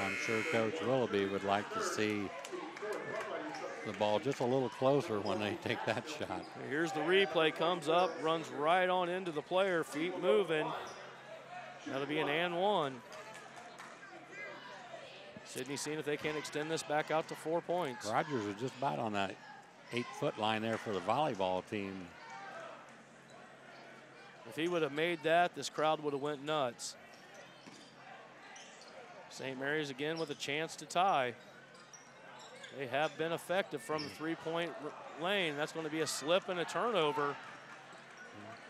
I'm sure Coach Willoughby would like to see the ball just a little closer when they take that shot. Here's the replay, comes up, runs right on into the player, feet moving. That'll be an and 1. Sidney seeing if they can extend this back out to 4 points. Rogers was just about on that 8-foot line there for the volleyball team. If he would have made that, this crowd would have went nuts. St. Mary's again with a chance to tie. They have been effective from the 3-point lane. That's going to be a slip and a turnover.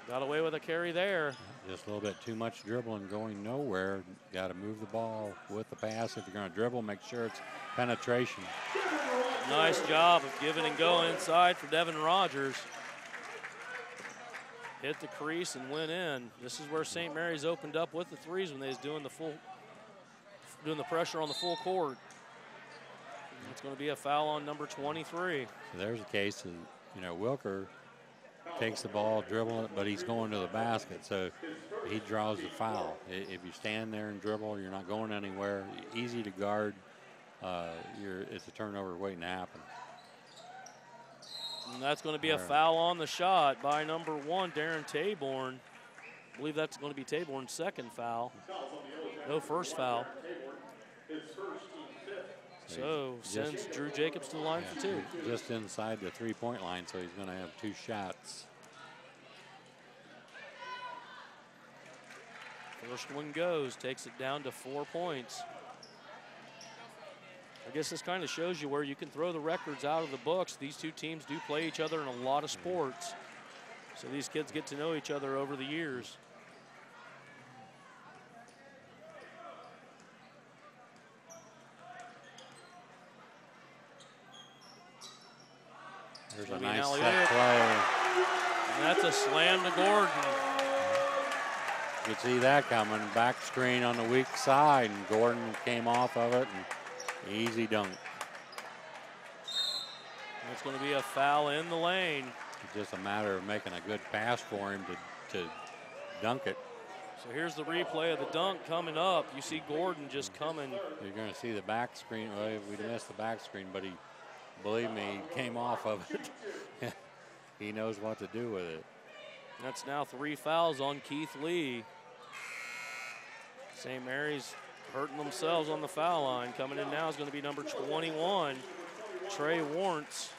Got away with a carry there. Just a little bit too much dribbling going nowhere. Got to move the ball with the pass. If you're going to dribble, make sure it's penetration. Nice job of giving and going inside for Devin Rogers. Hit the crease and went in. This is where St. Mary's opened up with the threes when they was doing the pressure on the full court. It's going to be a foul on number 23. So there's a case of, Wilker takes the ball, dribbling it, but he's going to the basket, so he draws the foul. If you stand there and dribble, you're not going anywhere. Easy to guard. It's a turnover waiting to happen. And that's going to be a foul on the shot by number 1, Darren Taborn. I believe that's going to be Taborn's second foul. No first foul. So sends Drew Jacobs to the line for 2. Just inside the 3-point line, so he's going to have 2 shots. First one goes, takes it down to 4 points. I guess this kind of shows you where you can throw the records out of the books. These two teams do play each other in a lot of sports. So these kids get to know each other over the years. There's a nice set play. And that's a slam to Gordon. You could see that coming. Back screen on the weak side, and Gordon came off of it, and easy dunk. It's going to be a foul in the lane. It's just a matter of making a good pass for him to dunk it. So here's the replay of the dunk coming up. You see Gordon just coming. You're going to see the back screen. Well, we missed the back screen, but he, believe me, he came off of it. He knows what to do with it. That's now 3 fouls on Keith Lee. St. Mary's hurting themselves on the foul line. Coming in now is going to be number 21, Trey Warrants.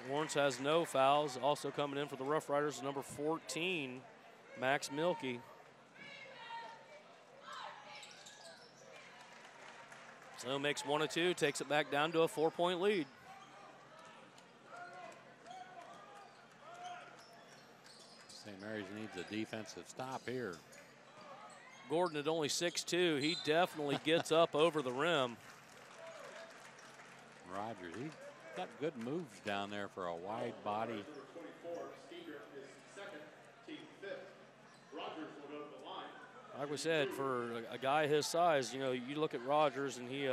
Warrants has no fouls. Also coming in for the Rough Riders is number 14, Max Milkey. So makes 1 of 2, takes it back down to a 4-point lead. St. Mary's needs a defensive stop here. Gordon at only 6'2", he definitely gets up over the rim. Rogers, he's got good moves down there for a wide body. Like we said, for a guy his size, you know, you look at Rogers and he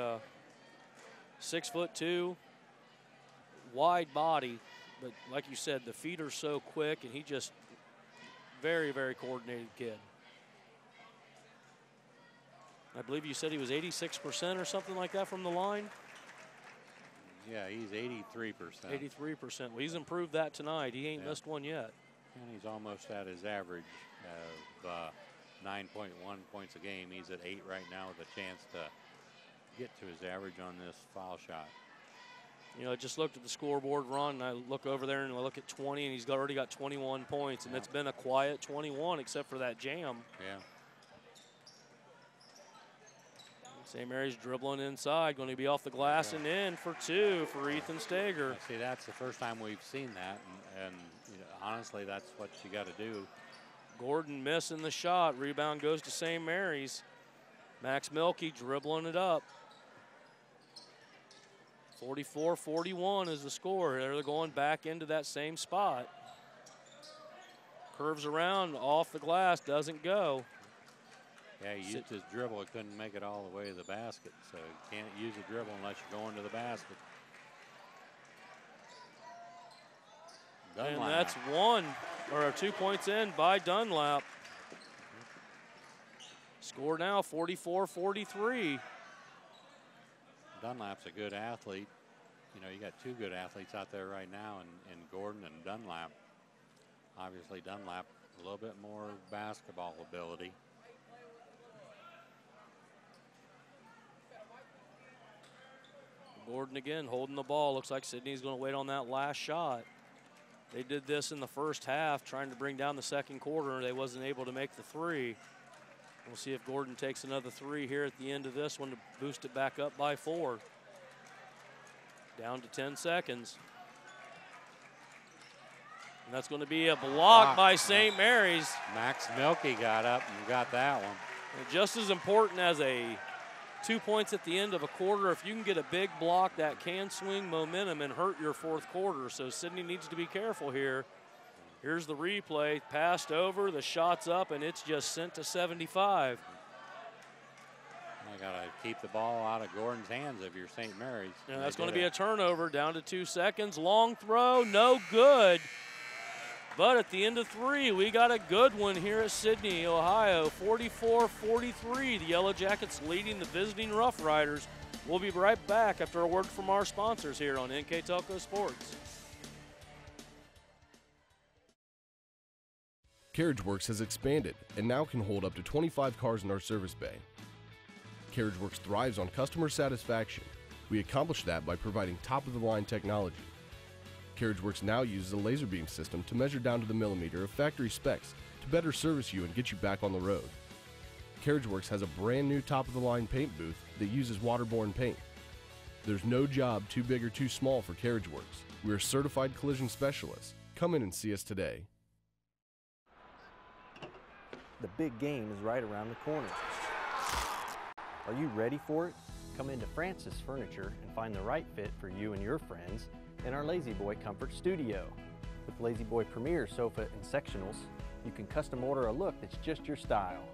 6'2", wide body, but like you said, the feet are so quick, and he just very, very coordinated kid. I believe you said he was 86% or something like that from the line. Yeah, he's 83%. 83%. Well, he's improved that tonight. He ain't missed one yet. And he's almost at his average of 9.1 points a game. He's at 8 right now with a chance to get to his average on this foul shot. You know, I just looked at the scoreboard, Ron, and I look over there and I look at 20, and he's already got 21 points, and it's been a quiet 21 except for that jam. Yeah. St. Mary's dribbling inside, going to be off the glass and in for 2 for Ethan Stager. See, that's the first time we've seen that, and you know, honestly, that's what you got to do. Gordon missing the shot. Rebound goes to St. Mary's. Max Milkey dribbling it up. 44-41 is the score. They're going back into that same spot. Curves around, off the glass, doesn't go. Yeah, he used his dribble. He couldn't make it all the way to the basket, so you can't use a dribble unless you're going to the basket. Dunlap. And that's 2 points in by Dunlap. Score now 44-43. Dunlap's a good athlete. You know, you got 2 good athletes out there right now in Gordon and Dunlap. Obviously, Dunlap a little bit more basketball ability. Gordon again holding the ball. Looks like Sidney's going to wait on that last shot. They did this in the first half, trying to bring down the second quarter. They wasn't able to make the 3. We'll see if Gordon takes another 3 here at the end of this one to boost it back up by 4. Down to 10 seconds. And that's going to be a block by St. Mary's. Max Milkey got up and got that one. And just as important as 2 points at the end of a quarter, if you can get a big block, that can swing momentum and hurt your fourth quarter. So Sidney needs to be careful here. Here's the replay, passed over, the shot's up, and it's just sent to 75. I got to keep the ball out of Gordon's hands if you're St. Mary's. And that's going to be a turnover, down to 2 seconds. Long throw, no good. But at the end of 3, we got a good one here at Sidney, Ohio. 44-43, the Yellow Jackets leading the visiting Rough Riders. We'll be right back after a word from our sponsors here on NKTelco Sports. CarriageWorks has expanded and now can hold up to 25 cars in our service bay. CarriageWorks thrives on customer satisfaction. We accomplish that by providing top-of-the-line technology. CarriageWorks now uses a laser beam system to measure down to the millimeter of factory specs to better service you and get you back on the road. Carriage Works has a brand new top-of-the-line paint booth that uses waterborne paint. There's no job too big or too small for Carriage Works. We're certified collision specialists. Come in and see us today. The big game is right around the corner. Are you ready for it? Come into Francis Furniture and find the right fit for you and your friends in our Lazy Boy Comfort Studio. With Lazy Boy Premier sofa and sectionals, you can custom order a look that's just your style.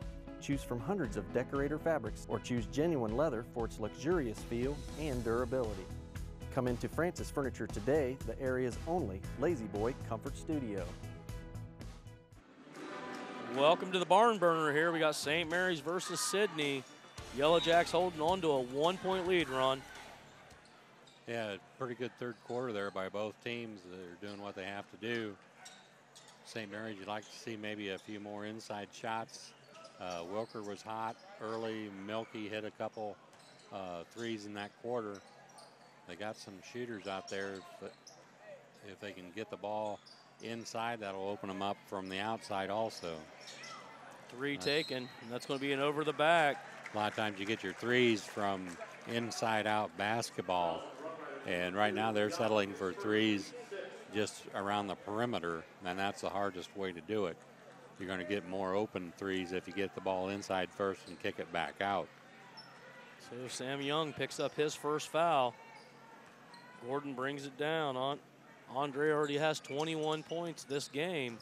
Choose from hundreds of decorator fabrics or choose genuine leather for its luxurious feel and durability. Come into Francis Furniture today, the area's only Lazy Boy Comfort Studio. Welcome to the Barn Burner here. We got St. Mary's versus Sidney. Yellow Jacks holding on to a 1-point lead, Ron. Yeah, pretty good third quarter there by both teams. They're doing what they have to do. St. Mary's, you'd like to see maybe a few more inside shots. Wilker was hot early. Milky hit a couple threes in that quarter. They got some shooters out there, but if they can get the ball inside, that'll open them up from the outside also. Three taken, and that's going to be an over the back. A lot of times you get your threes from inside out basketball, and right now they're settling for threes just around the perimeter, and that's the hardest way to do it. You're going to get more open threes if you get the ball inside first and kick it back out. So Sam Young picks up his first foul. Gordon brings it down. Andre already has 21 points this game.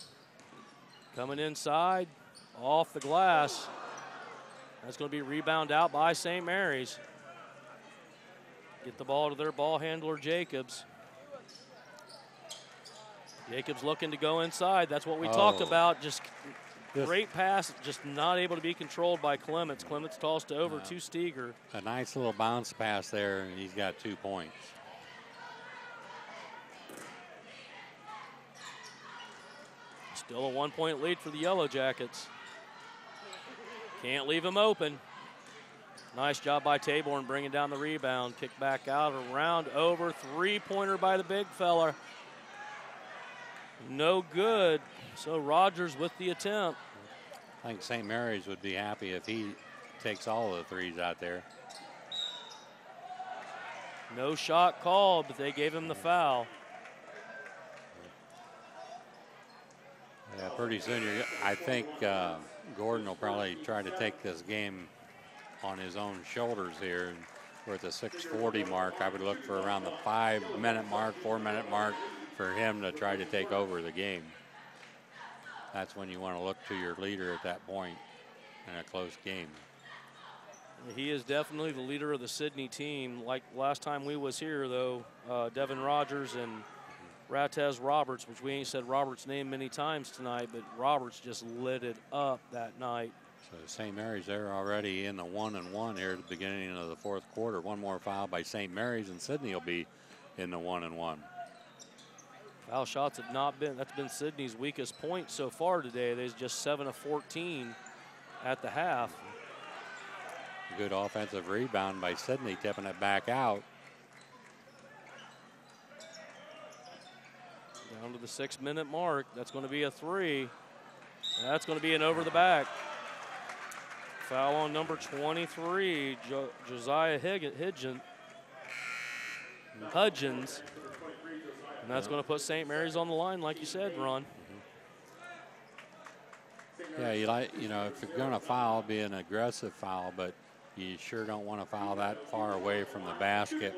Coming inside, off the glass. That's going to be rebounded out by St. Mary's. Get the ball to their ball handler, Jacobs. Jacobs looking to go inside. That's what we talked about. Just great pass, just not able to be controlled by Clements. Clements tossed over to Steger. A nice little bounce pass there, and he's got 2 points. Still a 1-point lead for the Yellow Jackets. Can't leave him open. Nice job by Taborn bringing down the rebound. Kick back out, around, over, three-pointer by the big fella. No good. So Rogers with the attempt. I think St. Mary's would be happy if he takes all of the threes out there. No shot called, but they gave him the foul. Yeah, pretty soon, I think Gordon will probably try to take this game on his own shoulders here. And we're at the 6:40 mark. I would look for around the 5-minute mark, 4-minute mark for him to try to take over the game. That's when you want to look to your leader at that point in a close game. He is definitely the leader of the Sidney team. Like last time we was here, though, Devin Rogers and Ratez Roberts, which we ain't said Roberts' name many times tonight, but Roberts just lit it up that night. So St. Mary's, they're already in the 1-1 here at the beginning of the fourth quarter. One more foul by St. Mary's, and Sidney will be in the 1-1. Foul shots have not been, that's been Sidney's weakest point so far today. They're just 7 of 14 at the half. Good offensive rebound by Sidney, tipping it back out. Down to the 6-minute mark. That's going to be a three. That's going to be an over the back. Foul on number 23, Josiah Hudgens. And that's going to put St. Mary's on the line, like you said, Ron. Yeah, if you're going to foul, be an aggressive foul, but you sure don't want to foul that far away from the basket,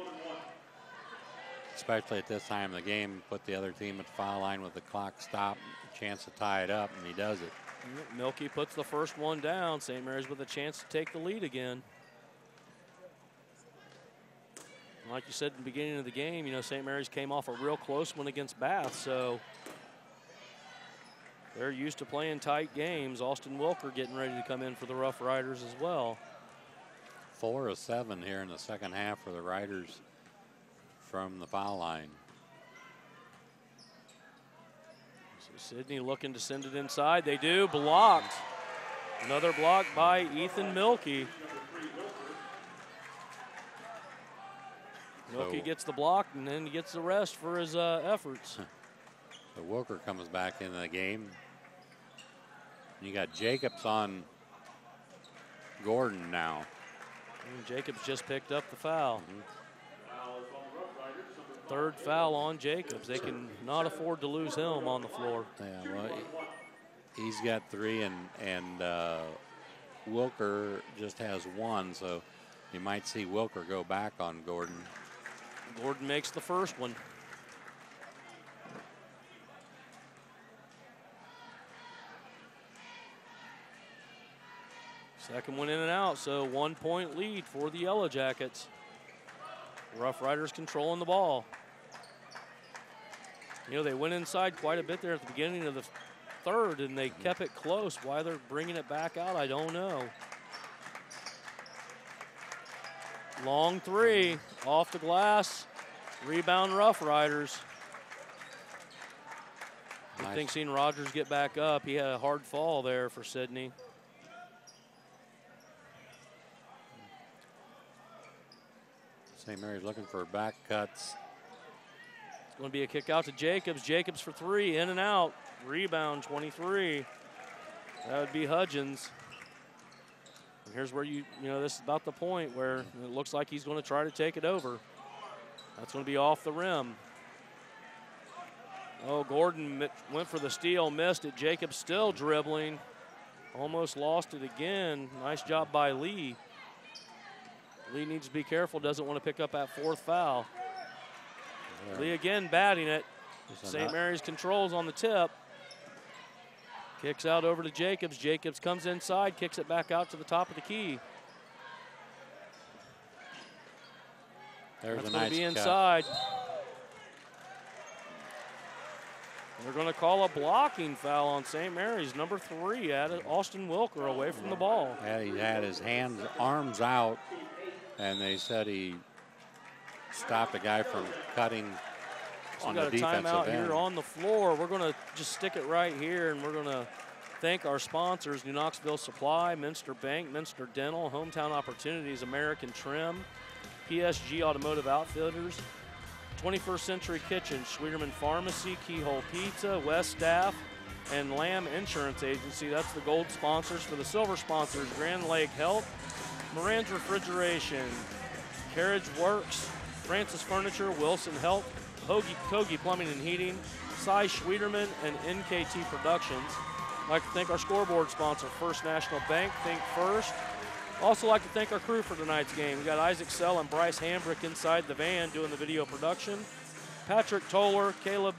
especially at this time of the game. Put the other team at the foul line with the clock stopped, a chance to tie it up, and he does it. Milky puts the first one down. St. Mary's with a chance to take the lead again. Like you said in the beginning of the game, St. Mary's came off a real close one against Bath, so they're used to playing tight games. Austin Wilker getting ready to come in for the Rough Riders as well. 4 of 7 here in the second half for the Riders from the foul line. So Sidney looking to send it inside. They do. Blocked. Another block by Ethan Milky. Milky gets the block and then he gets the rest for his efforts. So Wilker comes back into the game. You got Jacobs on Gordon now. And Jacobs just picked up the foul. Third foul on Jacobs. They can not afford to lose him on the floor. Yeah, well, he's got 3, and Wilker just has 1, so you might see Wilker go back on Gordon. Gordon makes the first one. Second one in and out, so 1 point lead for the Yellow Jackets. Rough Riders controlling the ball. You know, they went inside quite a bit there at the beginning of the third, and they kept it close. Why they're bringing it back out, I don't know. Long 3, off the glass. Rebound Rough Riders. Nice. I think seeing Rogers get back up, he had a hard fall there for Sidney. St. Mary's looking for back cuts. It's going to be a kick out to Jacobs. Jacobs for 3, in and out. Rebound, 23. That would be Hudgens. And here's where you know, this is about the point where it looks like he's going to try to take it over. That's going to be off the rim. Oh, Gordon went for the steal, missed it. Jacobs still dribbling. Almost lost it again. Nice job by Lee. Lee needs to be careful, doesn't want to pick up that 4th foul. Yeah. Lee again batting it. St. Mary's controls on the tip. Kicks out over to Jacobs. Jacobs comes inside, kicks it back out to the top of the key. There's That's a going nice to be inside. They're going to call a blocking foul on St. Mary's. Number 3, Austin Wilker away from the ball. Yeah, he had his arms out, and they said he stopped the guy from cutting on the defensive end. We got a timeout here on the floor. We're going to just stick it right here, and we're going to thank our sponsors, New Knoxville Supply, Minster Bank, Minster Dental, Hometown Opportunities, American Trim, PSG Automotive Outfitters, 21st Century Kitchen, Schwederman Pharmacy, Keyhole Pizza, West Staff, and Lamb Insurance Agency. That's the gold sponsors. For the silver sponsors, Grand Lake Health, Moran's Refrigeration, Carriage Works, Francis Furniture, Wilson Health, Kogi Plumbing and Heating, Cy Schwederman, and NKT Productions. I'd like to thank our scoreboard sponsor, First National Bank, Think First. Also like to thank our crew for tonight's game. We got Isaac Sell and Bryce Hambrick inside the van doing the video production. Patrick Toller, Caleb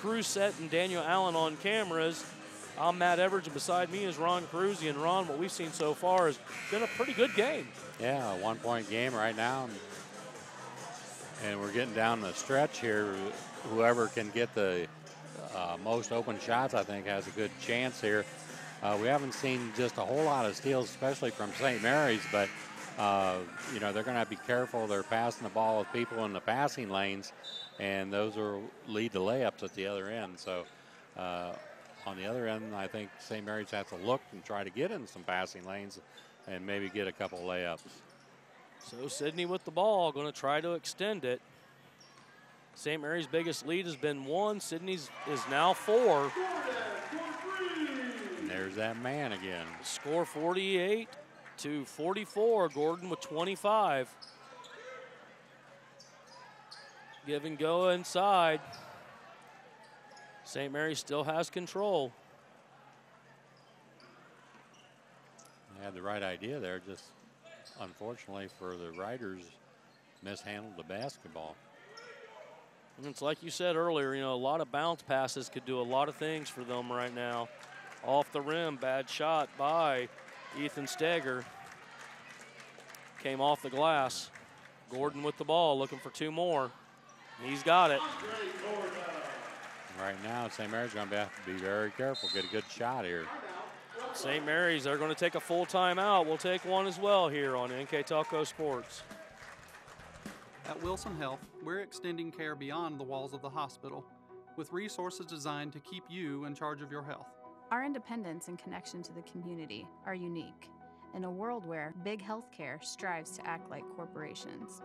Cruzet, and Daniel Allen on cameras. I'm Matt Everidge, and beside me is Ron Cruzy. And Ron, what we've seen so far has been a pretty good game. Yeah, a 1-point game right now. And we're getting down the stretch here. Whoever can get the most open shots, I think, has a good chance here. We haven't seen just a whole lot of steals, especially from St. Mary's, but, you know, they're going to have to be careful. They're passing the ball with people in the passing lanes, and those will lead to layups at the other end. So on the other end, I think St. Mary's has to look and try to get in some passing lanes and maybe get a couple layups. So Sidney with the ball, going to try to extend it. St. Mary's biggest lead has been 1. Sidney's is now 4. And there's that man again. Score 48-44. Gordon with 25. Give and go inside. St. Mary's still has control. They had the right idea there, just unfortunately for the Riders, mishandled the basketball. And it's like you said earlier, you know, a lot of bounce passes could do a lot of things for them right now. Off the rim, bad shot by Ethan Steger. Came off the glass. Gordon with the ball, looking for 2 more. He's got it. Right now, St. Mary's going to have to be very careful, get a good shot here. St. Mary's are going to take a full timeout. We'll take one as well here on NKTelco Sports. At Wilson Health, we're extending care beyond the walls of the hospital with resources designed to keep you in charge of your health. Our independence and connection to the community are unique in a world where big healthcare strives to act like corporations.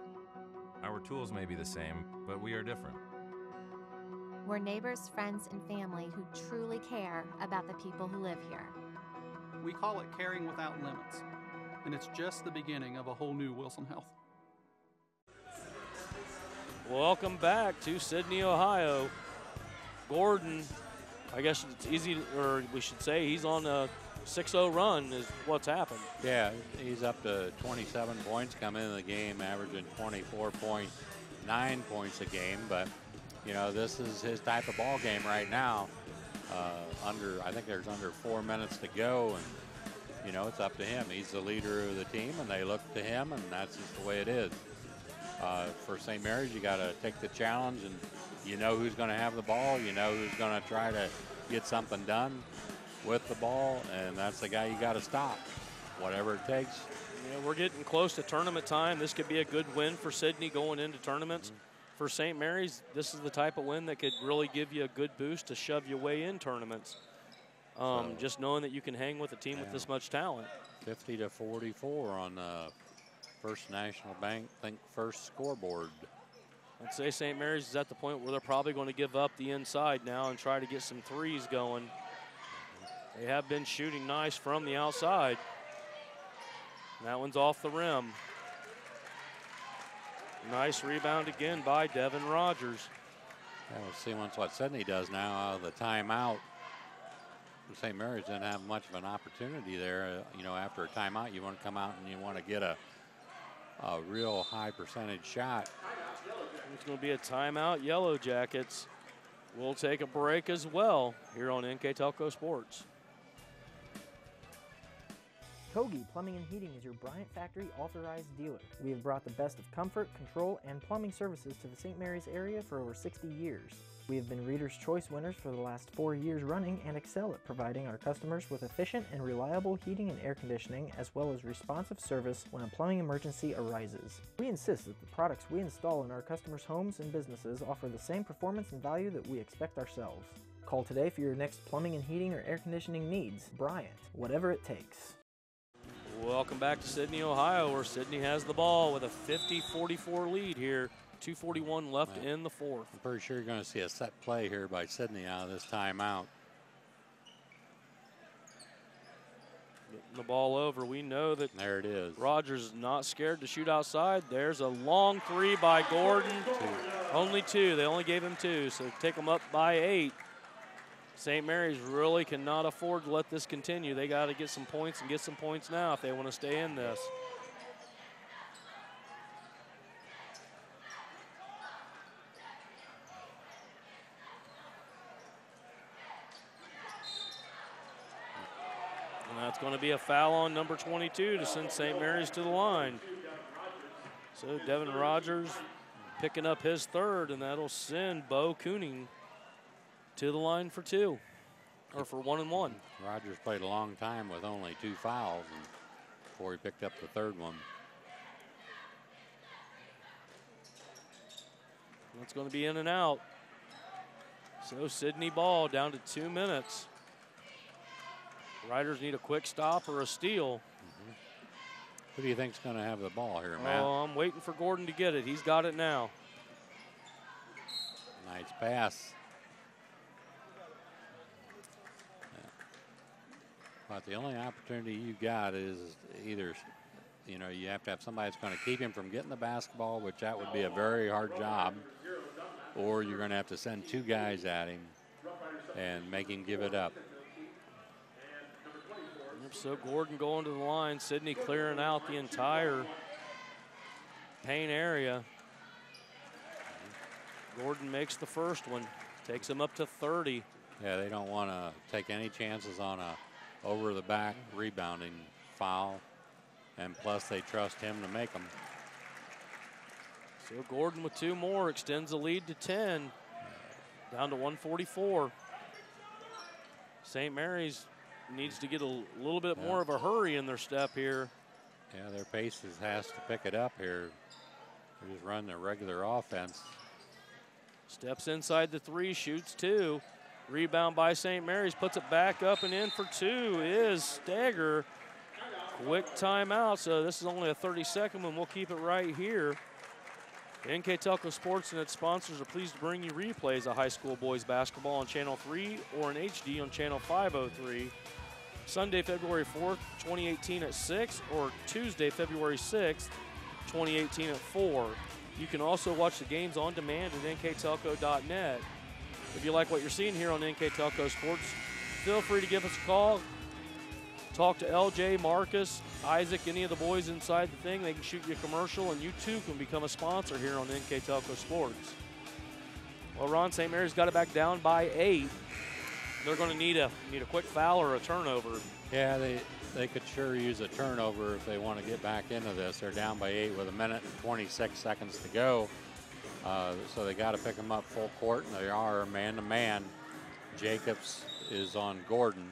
Our tools may be the same, but we are different. We're neighbors, friends, and family who truly care about the people who live here. We call it caring without limits. and it's just the beginning of a whole new Wilson Health. Welcome back to Sidney, Ohio. Gordon, I guess it's easy, or we should say he's on a 6-0 run is what's happened. Yeah, he's up to 27 points coming into the game, averaging 24.9 points a game. But, you know, this is his type of ball game right now. I think there's under 4 minutes to go, and, you know, it's up to him. He's the leader of the team, and they look to him, and that's just the way it is. For St. Mary's, you got to take the challenge, and you know who's going to have the ball. You know who's going to try to get something done with the ball, and that's the guy you got to stop, whatever it takes. Yeah, we're getting close to tournament time. This could be a good win for Sidney going into tournaments. For St. Mary's, this is the type of win that could really give you a good boost to shove your way in tournaments. Just knowing that you can hang with a team with this much talent. 50-44 on First National Bank Think First scoreboard. I'd say St. Mary's is at the point where they're probably going to give up the inside now and try to get some threes going. They have been shooting nice from the outside. And that one's off the rim. Nice rebound again by Devin Rogers. Yeah, we'll see once what Sidney does now out of the timeout. St. Mary's didn't have much of an opportunity there. You know, after a timeout, you want to come out and you want to get a real high percentage shot. It's going to be a timeout. Yellow Jackets will take a break as well here on NKTelco Sports. Kogi Plumbing and Heating is your Bryant Factory authorized dealer. We have brought the best of comfort, control, and plumbing services to the St. Mary's area for over 60 years. We have been Reader's Choice winners for the last 4 years running and excel at providing our customers with efficient and reliable heating and air conditioning, as well as responsive service when a plumbing emergency arises. We insist that the products we install in our customers' homes and businesses offer the same performance and value that we expect ourselves. Call today for your next plumbing and heating or air conditioning needs. Bryant, whatever it takes. Welcome back to Sidney, Ohio, where Sidney has the ball with a 50-44 lead here. 2:41 left in the fourth. I'm pretty sure you're going to see a set play here by Sidney out of this timeout. Getting the ball over. We know that there it is. Rogers is not scared to shoot outside. There's a long three by Gordon. Only two. They only gave him two, so take them up by 8. St. Mary's really cannot afford to let this continue. They got to get some points and get some points now if they want to stay in this. And that's going to be a foul on number 22 to send St. Mary's to the line. So Devin Rogers picking up his third, and that'll send Bo Cooning to the line for 2, or for 1 and 1. Rogers played a long time with only 2 fouls before he picked up the third one. That's going to be in and out. So Sidney ball down to 2 minutes. Riders need a quick stop or a steal. Who do you think's going to have the ball here, Matt? Oh, I'm waiting for Gordon to get it. He's got it now. Nice pass. But the only opportunity you got is either, you know, you have to have somebody that's going to keep him from getting the basketball, which that would be a very hard job, or you're going to have to send 2 guys at him and make him give it up. So Gordon going to the line, Sidney clearing out the entire paint area. Gordon makes the first one, takes him up to 30. Yeah, they don't want to take any chances on a over-the-back rebounding foul, and plus they trust him to make them. So Gordon with 2 more extends the lead to 10, down to 144. St. Mary's needs to get a little bit more of a hurry in their step here. Yeah, their pace has to pick it up here. They're just running their regular offense. Steps inside the 3, shoots 2. Rebound by St. Mary's, puts it back up and in for 2 is Stagger. Quick timeout, so this is only a 30-second one. We'll keep it right here. NKTelco Sports and its sponsors are pleased to bring you replays of high school boys basketball on Channel 3 or in HD on Channel 503. Sunday, February 4th, 2018 at 6, or Tuesday, February 6th, 2018 at 4. You can also watch the games on demand at NKTelco.net. If you like what you're seeing here on NKTelco Sports, feel free to give us a call. Talk to LJ, Marcus, Isaac, any of the boys inside the thing. They can shoot you a commercial, and you too can become a sponsor here on NKTelco Sports. Well, Ron, St. Mary's got it back down by 8. They're going to need a quick foul or a turnover. Yeah, they could sure use a turnover if they want to get back into this. They're down by 8 with 1 minute and 26 seconds to go. So they got to pick them up full court, and they are man-to-man. Jacobs is on Gordon.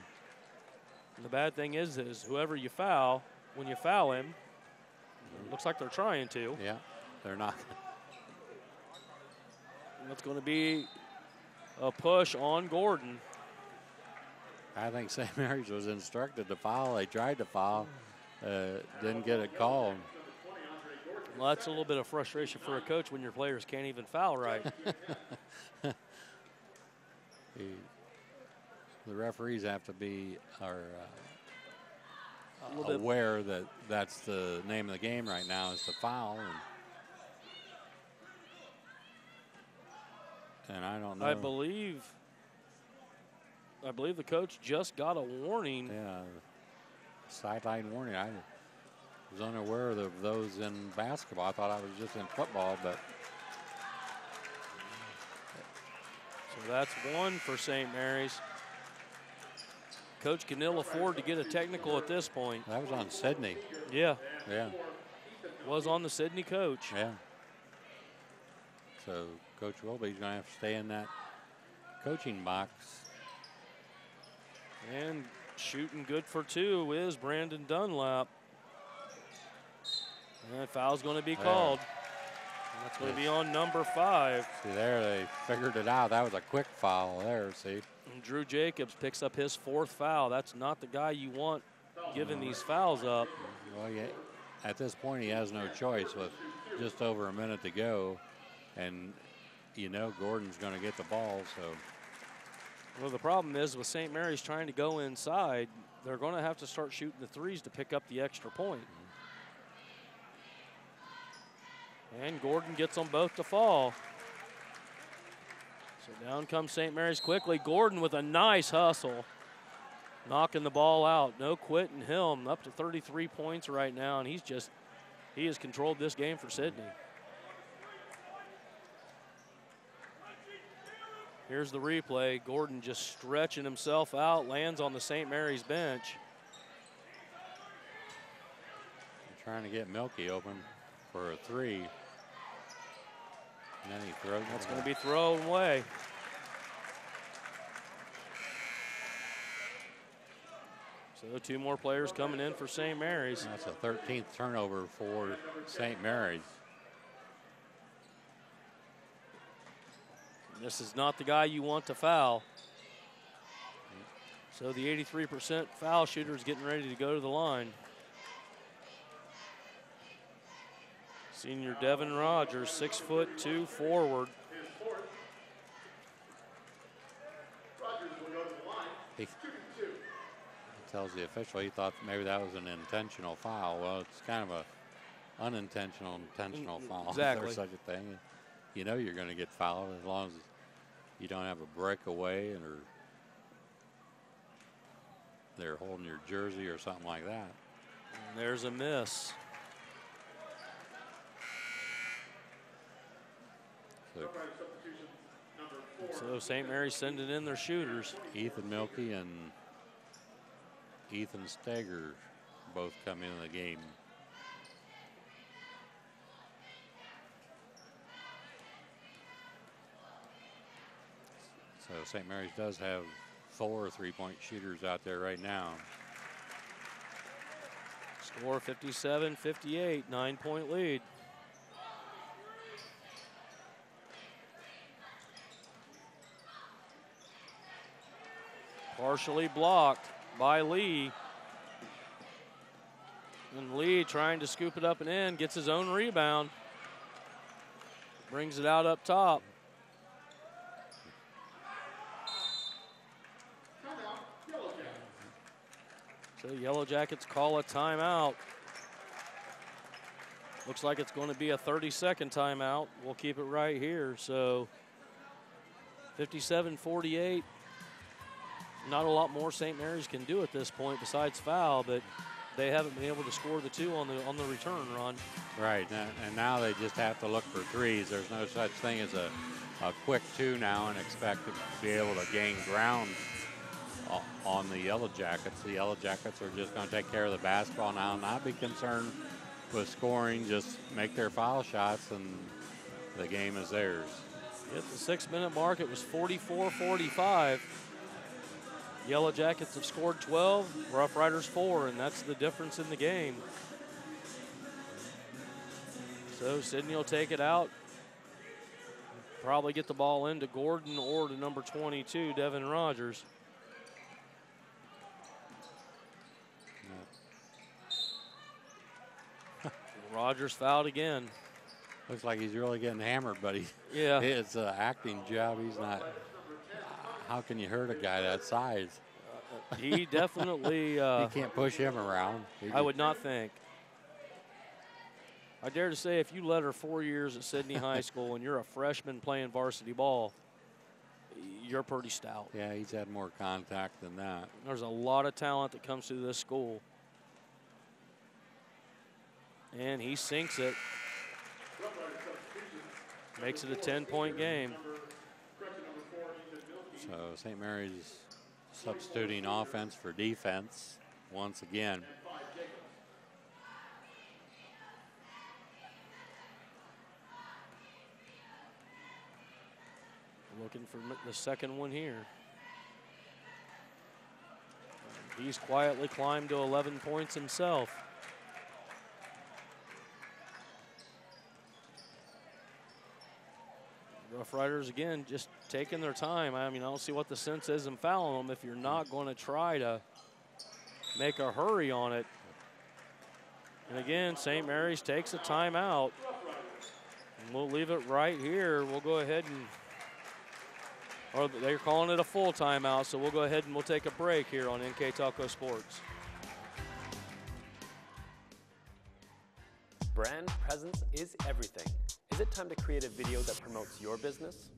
And the bad thing is whoever you foul, when you foul him, it looks like they're trying to. Yeah, they're not. And it's going to be a push on Gordon. I think St. Mary's was instructed to foul. They tried to foul, didn't get it called. Well, that's a little bit of frustration for a coach when your players can't even foul right. The referees have to be aware that that's the name of the game right now is to foul. And I don't know. I believe the coach just got a warning. Yeah, sideline warning. I was unaware of those in basketball. I thought I was just in football, but. So that's one for St. Mary's. Coach can ill afford to get a technical at this point. That was on Sidney. Yeah. Yeah. Was on the Sidney coach. Yeah. So Coach Wilby's going to have to stay in that coaching box. And shooting good for 2 is Brandon Dunlap. And foul's going to be called. That's going to be on number 5. See there, they figured it out. That was a quick foul there, see. And Drew Jacobs picks up his 4th foul. That's not the guy you want giving these fouls up. Well, yeah, at this point, he has no choice with just over 1 minute to go. And, you know, Gordon's going to get the ball, so. Well, the problem is with St. Mary's trying to go inside, they're going to have to start shooting the threes to pick up the extra point. And Gordon gets them both to fall. So down comes St. Mary's quickly. Gordon with a nice hustle, knocking the ball out. No quitting him. Up to 33 points right now, and he has controlled this game for Sidney. Here's the replay. Gordon just stretching himself out, lands on the St. Mary's bench. Trying to get Milky open for a 3. And then he throws it. That's going to be thrown away. So 2 more players coming in for St. Mary's. That's a 13th turnover for St. Mary's. This is not the guy you want to foul. So the 83% foul shooter is getting ready to go to the line. Senior Devin Rogers, 6'2" forward. He tells the official he thought maybe that was an intentional foul. Well, it's kind of a unintentional intentional foul. Exactly. If there's such a thing. You know you're going to get fouled as long as you don't have a breakaway or they're holding your jersey or something like that. And there's a miss. So St. Mary's sending in their shooters. Ethan Milky and Ethan Steger both come into the game. So St. Mary's does have 4 3-point shooters out there right now. Score 57-58, 9-point lead. Partially blocked by Lee. And Lee trying to scoop it up and in, gets his own rebound. Brings it out up top. So Yellow Jackets call a timeout. Looks like it's going to be a 30-second timeout. We'll keep it right here. So 57-48. Not a lot more St. Mary's can do at this point besides foul, but they haven't been able to score the two on the return run. Right, and now they just have to look for threes. There's no such thing as a quick two now and expect to be able to gain ground on the Yellow Jackets. The Yellow Jackets are just going to take care of the basketball now, not be concerned with scoring, just make their foul shots, and the game is theirs. At the 6-minute mark, it was 44-45. Yellow Jackets have scored 12, Rough Riders 4, and that's the difference in the game. So Sidney will take it out. Probably get the ball into Gordon or to number 22, Devin Rogers. Rogers fouled again. Looks like he's really getting hammered, but yeah, it's an acting job. He's not. How can you hurt a guy that size? He definitely. You can't push him around. I would not think. I dare to say, if you led her 4 years at Sidney High School and you're a freshman playing varsity ball, you're pretty stout. Yeah, he's had more contact than that. There's a lot of talent that comes through this school. And he sinks it. Makes it a 10-point game. So St. Mary's substituting offense for defense once again. Looking for the second one here. He's quietly climbed to 11 points himself. Rough Riders, again, just taking their time. I mean, I don't see what the sense is in fouling them if you're not going to try to make a hurry on it. And again, St. Mary's takes a timeout. And we'll leave it right here. We'll go ahead and, or they're calling it a full timeout, so we'll go ahead and we'll take a break here on NKTelco Sports. Brand presence is everything. Is it time to create a video that promotes your business?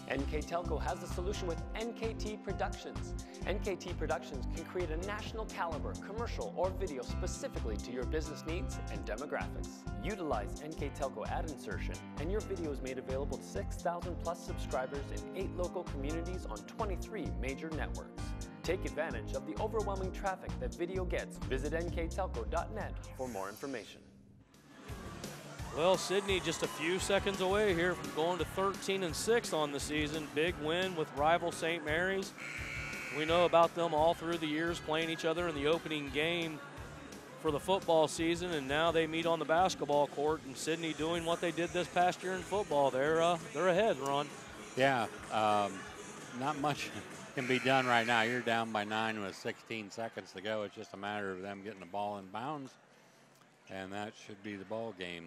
NKTelco has a solution with NKT Productions. NKT Productions can create a national caliber commercial or video specifically to your business needs and demographics. Utilize NKTelco ad insertion and your video is made available to 6,000 plus subscribers in 8 local communities on 23 major networks. Take advantage of the overwhelming traffic that video gets. Visit nktelco.net for more information. Well, Sidney just a few seconds away here from going to 13-6 on the season. Big win with rival St. Mary's. We know about them all through the years, playing each other in the opening game for the football season, and now they meet on the basketball court, and Sidney doing what they did this past year in football. They're ahead, Ron. Yeah, not much can be done right now. You're down by 9 with 16 seconds to go. It's just a matter of them getting the ball in bounds, and that should be the ball game.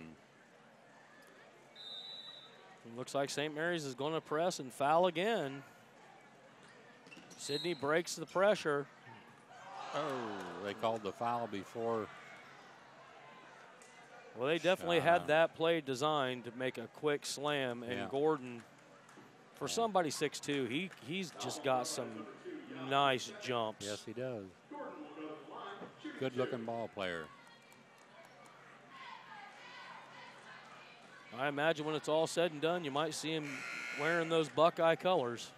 Looks like St. Mary's is going to press and foul again. Sidney breaks the pressure. Oh, they called the foul before. Well, they definitely had that play designed to make a quick slam, and Gordon, for somebody 6'2", he's just got some nice jumps. Yes, he does. Good-looking ball player. I imagine when it's all said and done, you might see him wearing those Buckeye colors.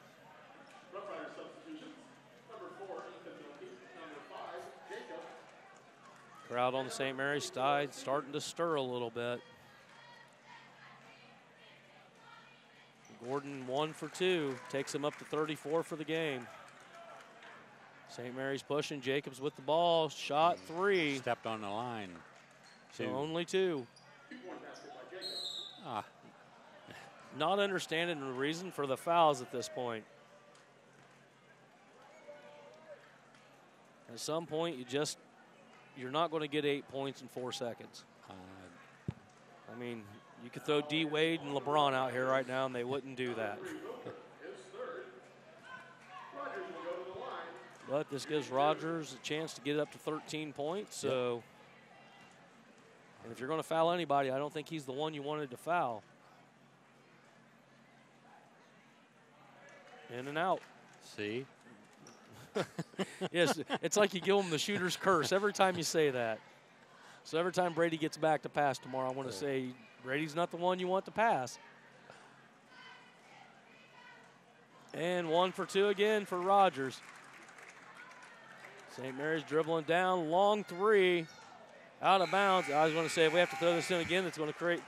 Crowd on the St. Mary's side starting to stir a little bit. Gordon 1 for 2, takes him up to 34 for the game. St. Mary's pushing, Jacobs with the ball, shot 3. Stepped on the line. So only 2. Not understanding the reason for the fouls at this point. At some point, you're not going to get 8 points in 4 seconds. I mean, you could throw D. Wade and LeBron out here right now, and they wouldn't do that. But this gives Rogers a chance to get it up to 13 points. So, and if you're going to foul anybody, I don't think he's the one you wanted to foul. In and out. See? Yes, it's like you give him the shooter's curse every time you say that. So every time Brady gets back to pass tomorrow, I want to say Brady's not the one you want to pass. And 1 for 2 again for Rogers. St. Mary's dribbling down, long three, out of bounds. I was going to say, if we have to throw this in again, it's going to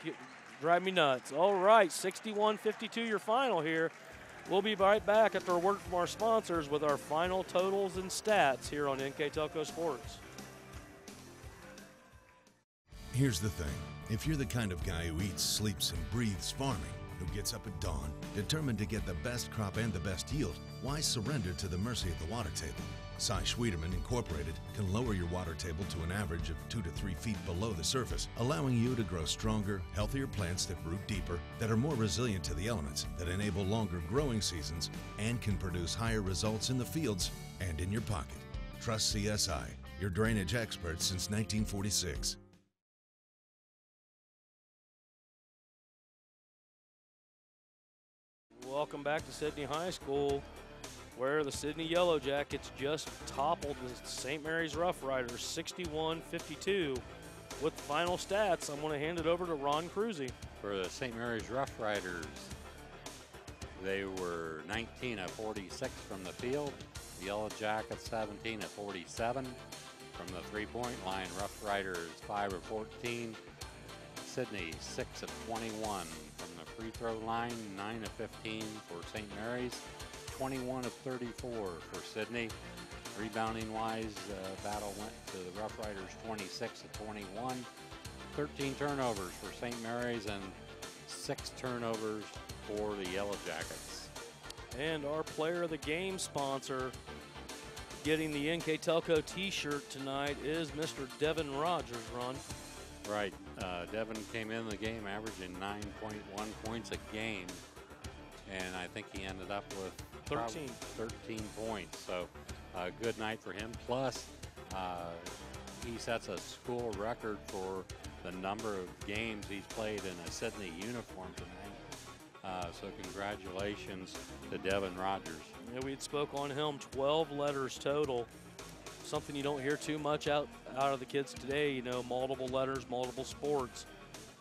drive me nuts. All right, 61-52 your final here. We'll be right back after a word from our sponsors with our final totals and stats here on NKTelco Sports. Here's the thing. If you're the kind of guy who eats, sleeps, and breathes farming, who gets up at dawn, determined to get the best crop and the best yield, why surrender to the mercy of the water table? Cy Schwiederman Incorporated can lower your water table to an average of 2 to 3 feet below the surface, allowing you to grow stronger, healthier plants that root deeper, that are more resilient to the elements, that enable longer growing seasons, and can produce higher results in the fields and in your pocket. Trust CSI, your drainage experts since 1946. Welcome back to Sidney High School, where the Sidney Yellow Jackets just toppled the St. Mary's Rough Riders 61-52. With final stats, I'm going to hand it over to Ron Cruzy. For the St. Mary's Rough Riders, they were 19 of 46 from the field. The Yellow Jackets 17 of 47 from the three-point line. Rough Riders 5 of 14. Sidney 6 of 21 from the free throw line. 9 of 15 for St. Mary's. 21 of 34 for Sidney. Rebounding wise, battle went to the Rough Riders 26 of 21. 13 turnovers for St. Mary's and 6 turnovers for the Yellow Jackets. And our player of the game sponsor getting the NKTelco t-shirt tonight is Mr. Devin Rogers, Ron. Right. Devin came in the game averaging 9.1 points a game, and I think he ended up with 13 points. So a good night for him. Plus, he sets a school record for the number of games he's played in a Sidney uniform tonight. So congratulations to Devin Rogers. Yeah, we spoke on him, 12 letters total. Something you don't hear too much out of the kids today, you know, multiple letters, multiple sports.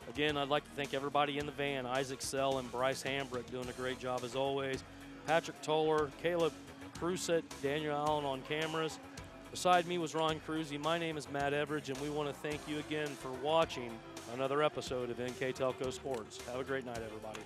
Again, I'd like to thank everybody in the van, Isaac Sell and Bryce Hambrick doing a great job as always. Patrick Toller, Caleb Crusett, Daniel Allen on cameras. Beside me was Ron Cruzy. My name is Matt Everidge, and we want to thank you again for watching another episode of NKTelco Sports. Have a great night, everybody.